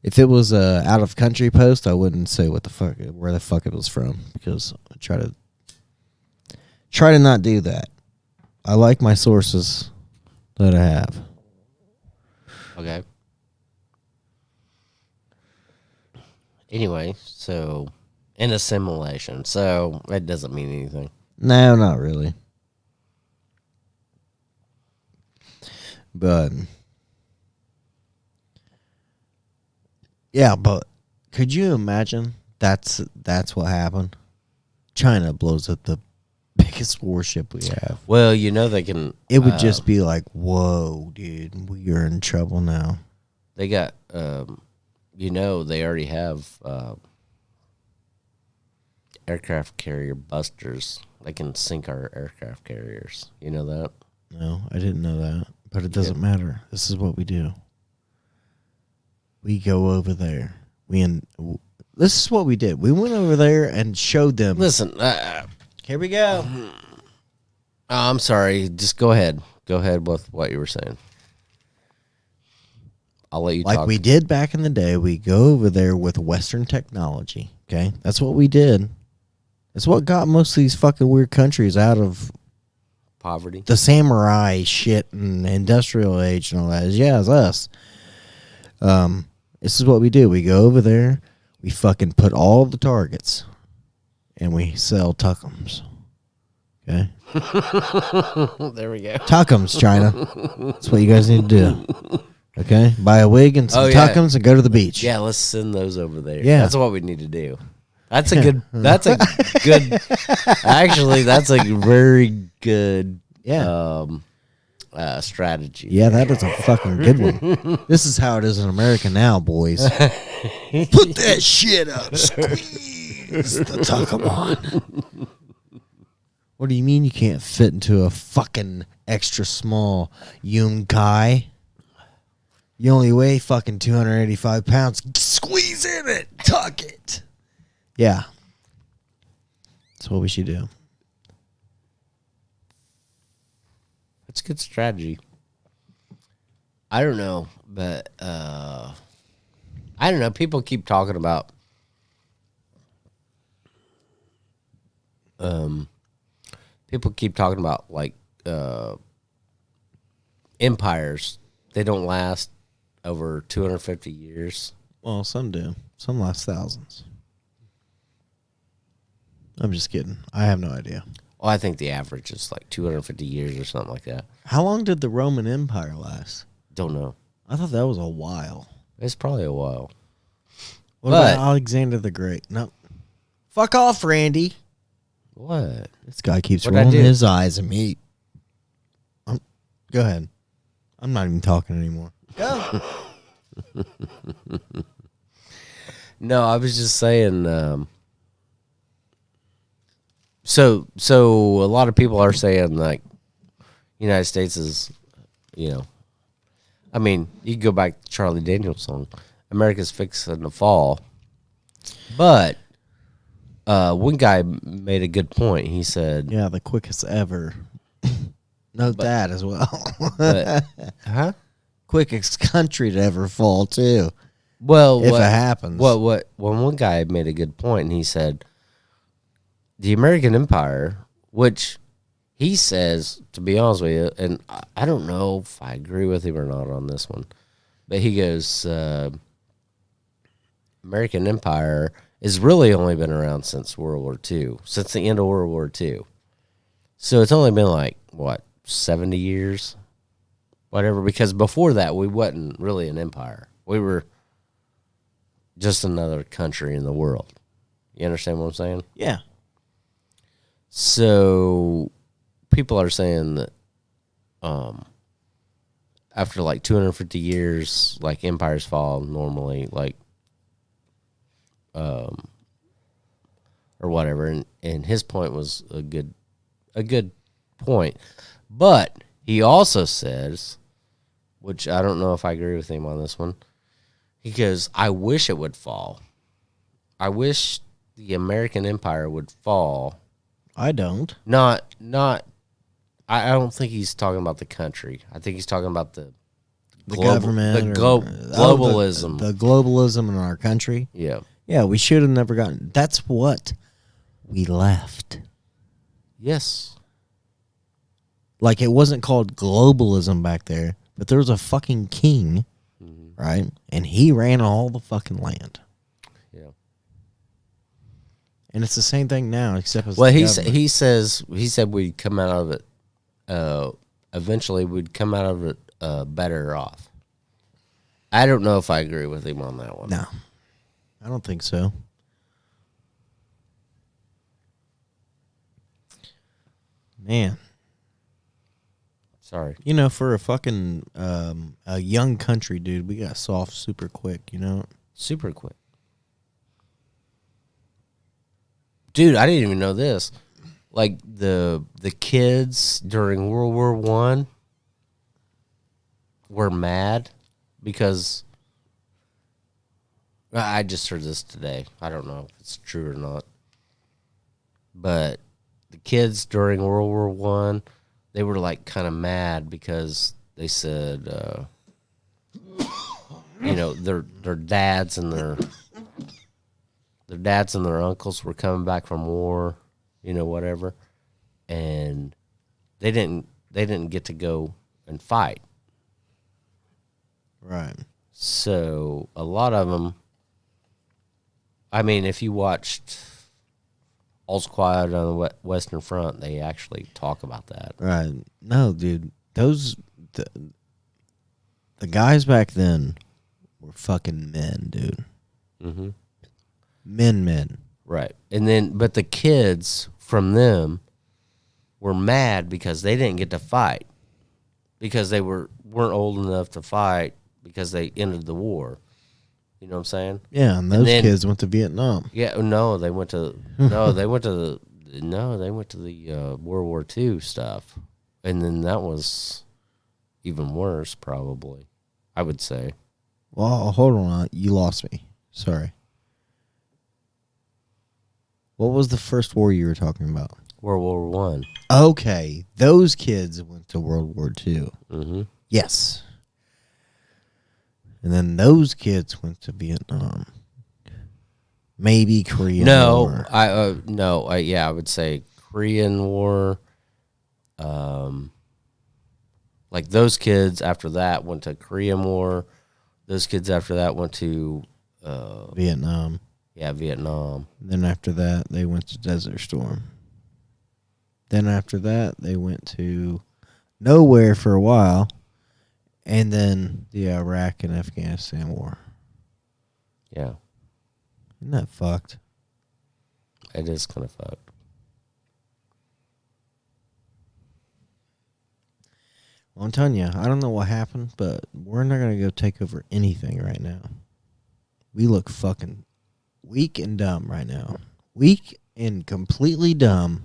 If it was a out of country post, I wouldn't say where the fuck it was from, because I try to not do that. I like my sources that I have. Okay. Anyway, so in a simulation, so that doesn't mean anything. No, not really. But yeah, but could you imagine that's what happened? China blows up the biggest warship we have. Well, you know they can. It would just be like, whoa, dude, we are in trouble now. They got. You know they already have aircraft carrier busters. They can sink our aircraft carriers. You know that? No, I didn't know that. But it doesn't matter. This is what we do. We go over there. This is what we did. We went over there and showed them. Listen. Here we go. I'm sorry. Just go ahead. Go ahead with what you were saying. I'll let you Like talk. we did back in the day, we go over there with Western technology. Okay, that's what we did. It's what got most of these fucking weird countries out of Poverty. the samurai shit and industrial age and all that. It's us. This is what we do. We go over there, we fucking put all the targets, and we sell tuckums. Okay, There we go. tuckums, China. That's what you guys need to do. Okay, buy a wig and some tuckums and go to the beach. Yeah, let's send those over there. Yeah. That's what we need to do. That's a good. That's a good. Actually, that's a very good. Yeah. Strategy. Yeah, that is a fucking good one. This is how it is in America now, boys. Put that shit up. Squeeze the tuckum on. What do you mean you can't fit into a fucking extra small Yunkai? You only weigh fucking 285 pounds. Squeeze in it. Tuck it. Yeah. That's what we should do. That's good strategy. I don't know, but I don't know. People keep talking about like empires. They don't last over 250 years. Well, some do. Some last thousands. I'm just kidding. I have no idea. Well, I think the average is like 250 years or something like that. How long did the Roman Empire last? Don't know. I thought that was a while. It's probably a while. What But- about Alexander the Great? No. Fuck off, Randy. What? This guy keeps What'd I rolling do? his eyes at me. Go ahead. I'm not even talking anymore. Go. No, I was just saying. So a lot of people are saying like, United States is, I mean, you can go back to Charlie Daniels' song, "America's Fixing to Fall," but one guy made a good point. He said, Yeah, the quickest ever. Note that as well. but, "Huh? Quickest country to ever fall, too. Well, If it happens. Well, one guy made a good point, and he said, the American Empire, which he says, to be honest with you, and I don't know if I agree with him or not on this one, But he goes, American Empire has really only been around since World War II, since the end of World War II. So it's only been like, what, 70 years? Whatever, because before that, we wasn't really an empire. We were just another country in the world. You understand what I'm saying? Yeah. So people are saying that after like 250 years, like empires fall normally, like or whatever. And his point was a good point. But he also says, which I don't know if I agree with him on this one, he goes, I wish it would fall. I wish the American Empire would fall. I don't. I don't think he's talking about the country. I think he's talking about the Government. globalism. The globalism in our country. Yeah. Yeah, we should have never gotten. That's what we left. Yes. Like, it wasn't called globalism back there, but there was a fucking king, right? And he ran all the fucking land. Yeah. And it's the same thing now, except it's Well, the he government. said we'd come out of it. Eventually, we'd come out of it better off. I don't know if I agree with him on that one. No, I don't think so. Man, Sorry. you know, for a fucking a young country, dude, we got soft super quick. You know, Super quick. Dude, I didn't even know this. Like the kids during World War I were mad because I just heard this today. I don't know if it's true or not. But the kids during World War I, they were like kind of mad because they said you know, their dads and their uncles were coming back from war, you know, whatever, and they didn't get to go and fight. right? So a lot of them, I mean, if you watched All's Quiet on the Western Front, they actually talk about that. Right? No, dude, the guys back then were fucking men, dude. Mm-hmm. Men. Right. And then, but the kids from them were mad because they didn't get to fight because they weren't old enough to fight because they ended the war. You know what I'm saying? Yeah, and those then- kids went to Vietnam. Yeah. No, they went to they went to the World War II stuff, and then that was even worse, probably. I would say. Well, hold on, you lost me. Sorry. What was the first war you were talking about? World War One. Okay, those kids went to World War II. Mm-hmm. Yes. And then those kids went to Vietnam. Maybe Korea. No, I would say Korean War. Like those kids after that went to Korean War. Those kids after that went to Vietnam. Vietnam. Then after that, they went to Desert Storm. Then after that, they went to nowhere for a while. And then the Iraq and Afghanistan war. Yeah, Isn't that fucked? it is kind of fucked. Well, I'm telling you, I don't know what happened, but we're not going to go take over anything right now. We look fucking weak and dumb right now. Weak and completely dumb.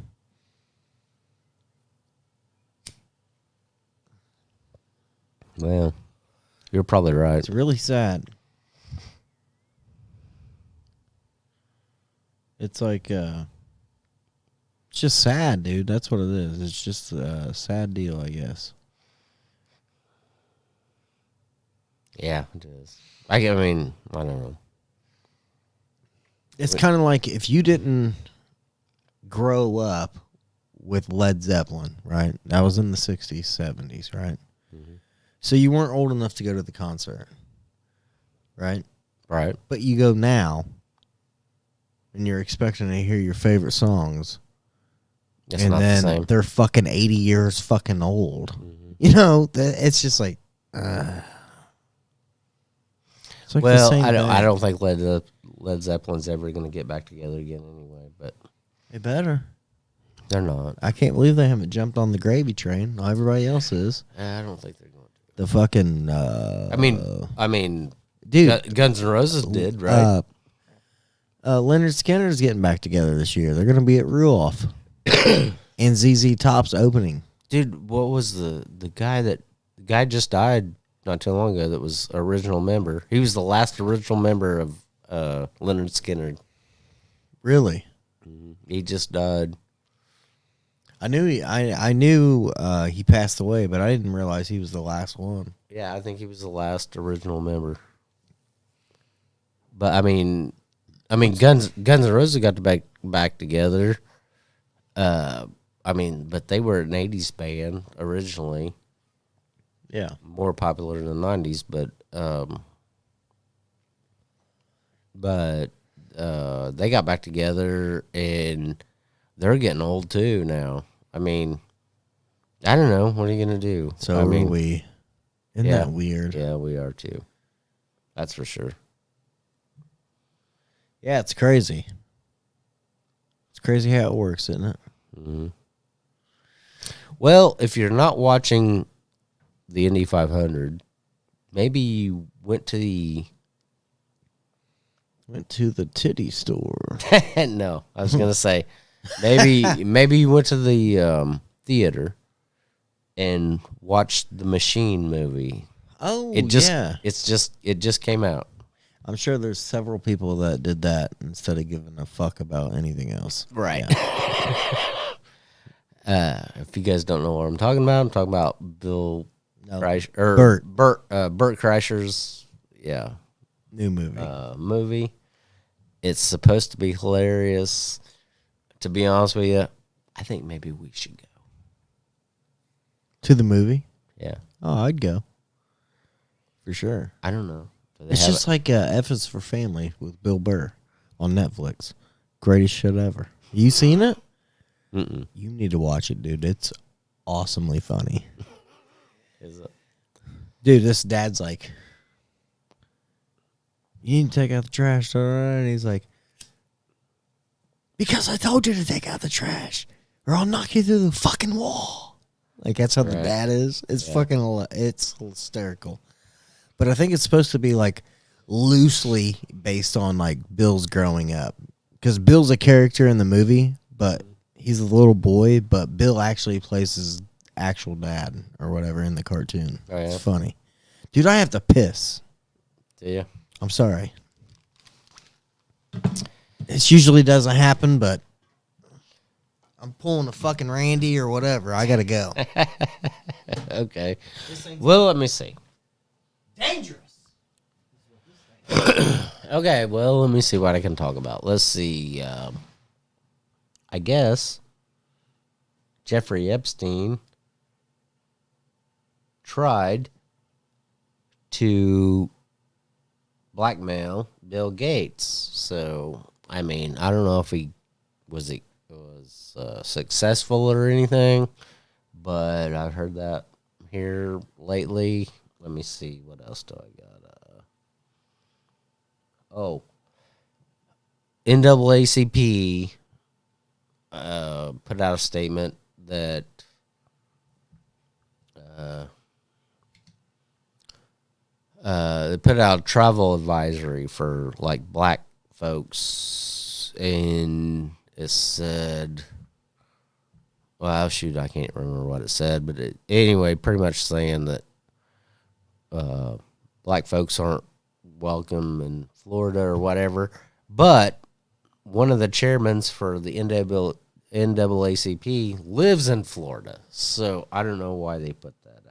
Well, you're probably right. It's really sad. It's like, it's just sad, dude. That's what it is. It's just a sad deal, I guess. Yeah, it is. I mean, I don't know. It's kind of like if you didn't grow up with Led Zeppelin, right? That was in the 60s, 70s, right? Mhm. So you weren't old enough to go to the concert. right? Right. But you go now, and you're expecting to hear your favorite songs, It's and not the then same. they're fucking 80 years fucking old. Mm-hmm. You know, it's just like, it's like the Well, same I thing. don't think Led Zeppelin's ever going to get back together again anyway, but They better. they're not. I can't believe they haven't jumped on the gravy train. Everybody else is. I don't think they're going to. The fucking. I mean, dude, Guns N' Roses did, right? Leonard Skinner's getting back together this year. They're going to be at Ruoff. And ZZ Top's opening. Dude, what was the guy just died not too long ago that was original member. He was the last original member of Leonard Skinner. Really? He just died. I knew he passed away, but I didn't realize he was the last one. Yeah, I think he was the last original member. But I mean, Guns N' Roses got back together. But they were an '80s band originally, Yeah. more popular in the '90s. But they got back together, and they're getting old too now. I mean, I don't know. What are you gonna do? So I mean, are we. Isn't yeah. that weird? Yeah, we are too. That's for sure. Yeah, it's crazy. It's crazy how it works, isn't it? Mm-hmm. Well, if you're not watching the Indy 500, maybe you went to the. Went to the titty store. No, I was gonna say maybe you went to the theater and watched the Machine movie. Oh, It just yeah. it just came out. I'm sure there's several people that did that instead of giving a fuck about anything else. Right. Yeah. If you guys don't know what I'm talking about Bill No, Kreischer or Bert. Bert Kreischer's New movie. movie. It's supposed to be hilarious. To be honest with you, I think maybe we should go. To the movie? Yeah, Oh, I'd go. For sure. I don't know. Do they It's have just like F is for Family with Bill Burr on Netflix. Greatest shit ever. You seen it? Mm-mm. You need to watch it, dude. It's awesomely funny. Is it? Dude, this dad's like, you need to take out the trash, all right? And he's like, because I told you to take out the trash, or I'll knock you through the fucking wall. Like, that's how the Right. dad is. It's it's hysterical. But I think it's supposed to be, like, loosely based on, like, Bill's growing up. Because Bill's a character in the movie, but he's a little boy, but Bill actually plays his actual dad or whatever in the cartoon. Oh, yeah? It's funny. Dude, I have to piss. Do you? I'm sorry. This usually doesn't happen, but I'm pulling a fucking Randy or whatever. I gotta go. Okay. Well, let me see. Dangerous. Okay, well, let me see what I can talk about. Let's see. I guess Jeffrey Epstein tried to blackmail Bill Gates. So, I mean, I don't know if he was successful or anything, but I've heard that here lately. Let me see. What else do I got? NAACP put out a statement that they put out a travel advisory for like black folks, and it said, well, shoot, I can't remember what it said, but anyway, pretty much saying that black folks aren't welcome in Florida or whatever. But one of the chairmen for the NAACP lives in Florida, so I don't know why they put that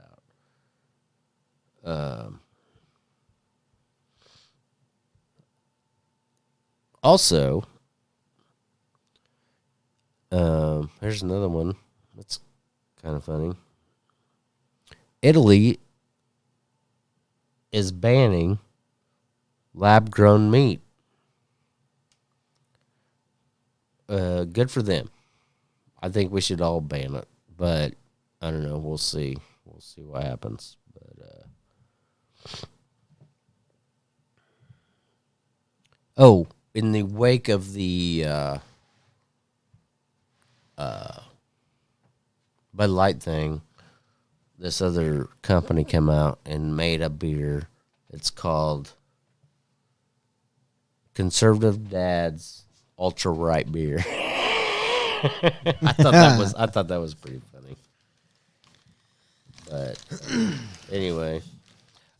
out. Also, here's another one that's kind of funny. Italy is banning lab grown meat. Good for them. I think we should all ban it, but I don't know. We'll see. We'll see what happens. But in the wake of the Bud Light thing, this other company came out and made a beer. It's called Conservative Dad's Ultra Right Beer. I thought that was pretty funny. But anyway,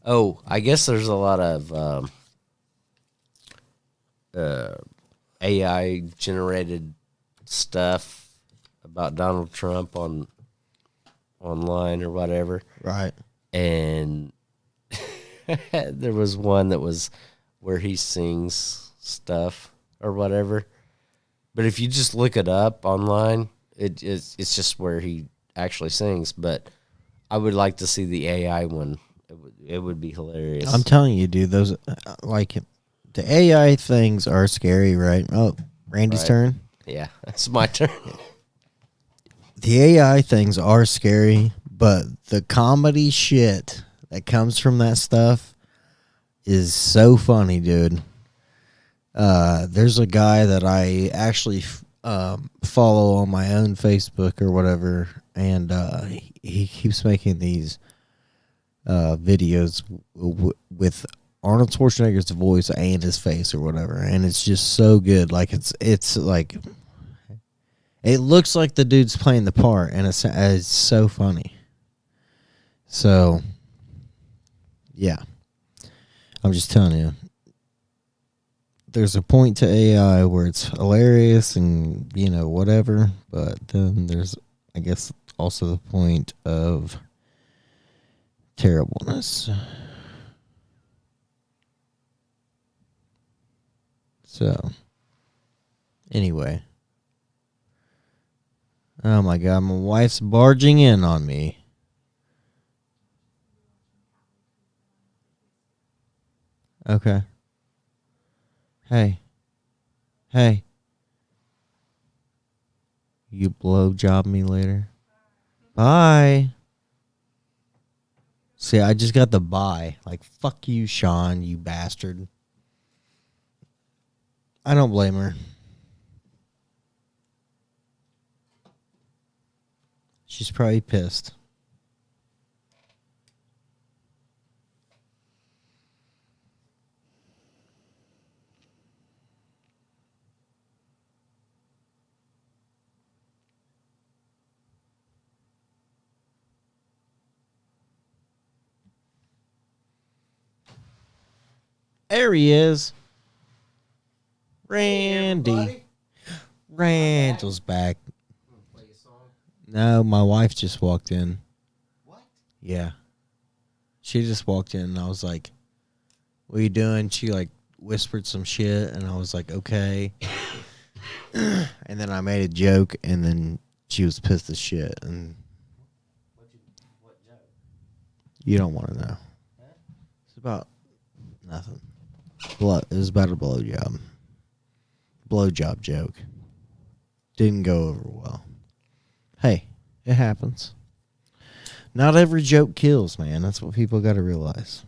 I guess there's a lot of AI generated stuff about Donald Trump online or whatever. Right. And there was one that was where he sings stuff or whatever. But if you just look it up online, it's just where he actually sings. But I would like to see the AI one. It would be hilarious. I'm telling you, dude, those like the AI things are scary, right? Oh, Randy's Right. turn. Yeah, it's my turn. The AI things are scary, but the comedy shit that comes from that stuff is so funny, dude. There's a guy that I actually follow on my own Facebook or whatever, and he keeps making these videos with Arnold Schwarzenegger's voice and his face or whatever, and it's just so good. Like it's like it looks like the dude's playing the part, and it's so funny. So yeah, I'm just telling you. There's a point to AI where it's hilarious and, whatever. But then there's, I guess, also the point of terribleness. So, anyway. Oh, my God. My wife's barging in on me. Okay. Hey. You blowjob me later? Bye. See, I just got the bye. Like, fuck you, Sean, you bastard. I don't blame her. She's probably pissed. There he is. Randy. Randall's back. No, my wife just walked in. What? Yeah. She just walked in and I was like, what are you doing? She like whispered some shit and I was like, okay. And then I made a joke and then she was pissed as shit. And What joke? you don't want to know. It's about nothing. It was about a blowjob. Blowjob joke. Didn't go over well. Hey, it happens. Not every joke kills, man. That's what people got to realize.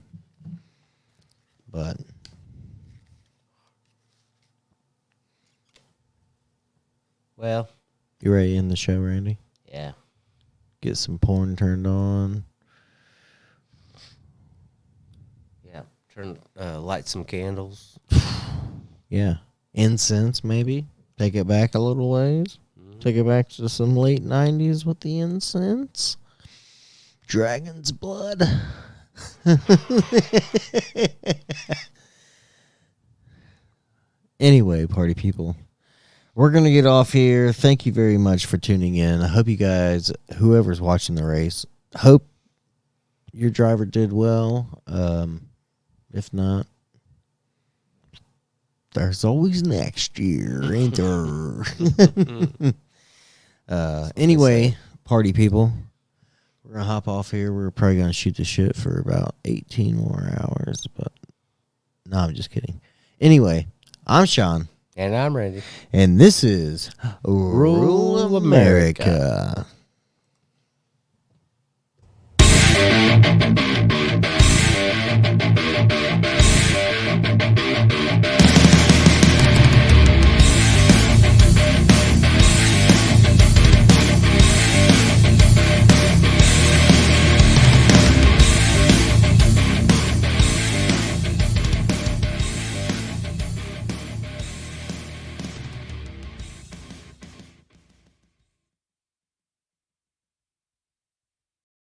But Well, you ready to end the show, Randy? yeah. Get some porn turned on. Yeah. Light some candles. Yeah. Incense, maybe. Take it back a little ways. Take it back to some late 90s with the incense. Dragon's blood. Anyway, party people, we're going to get off here. Thank you very much for tuning in. I hope you guys, whoever's watching the race, hope your driver did well. If not, there's always next year, ain't there? Anyway, party people, we're going to hop off here. We're probably going to shoot the shit for about 18 more hours, but No, I'm just kidding. Anyway, I'm Sean, And I'm ready. and this is Rule Rule America. America.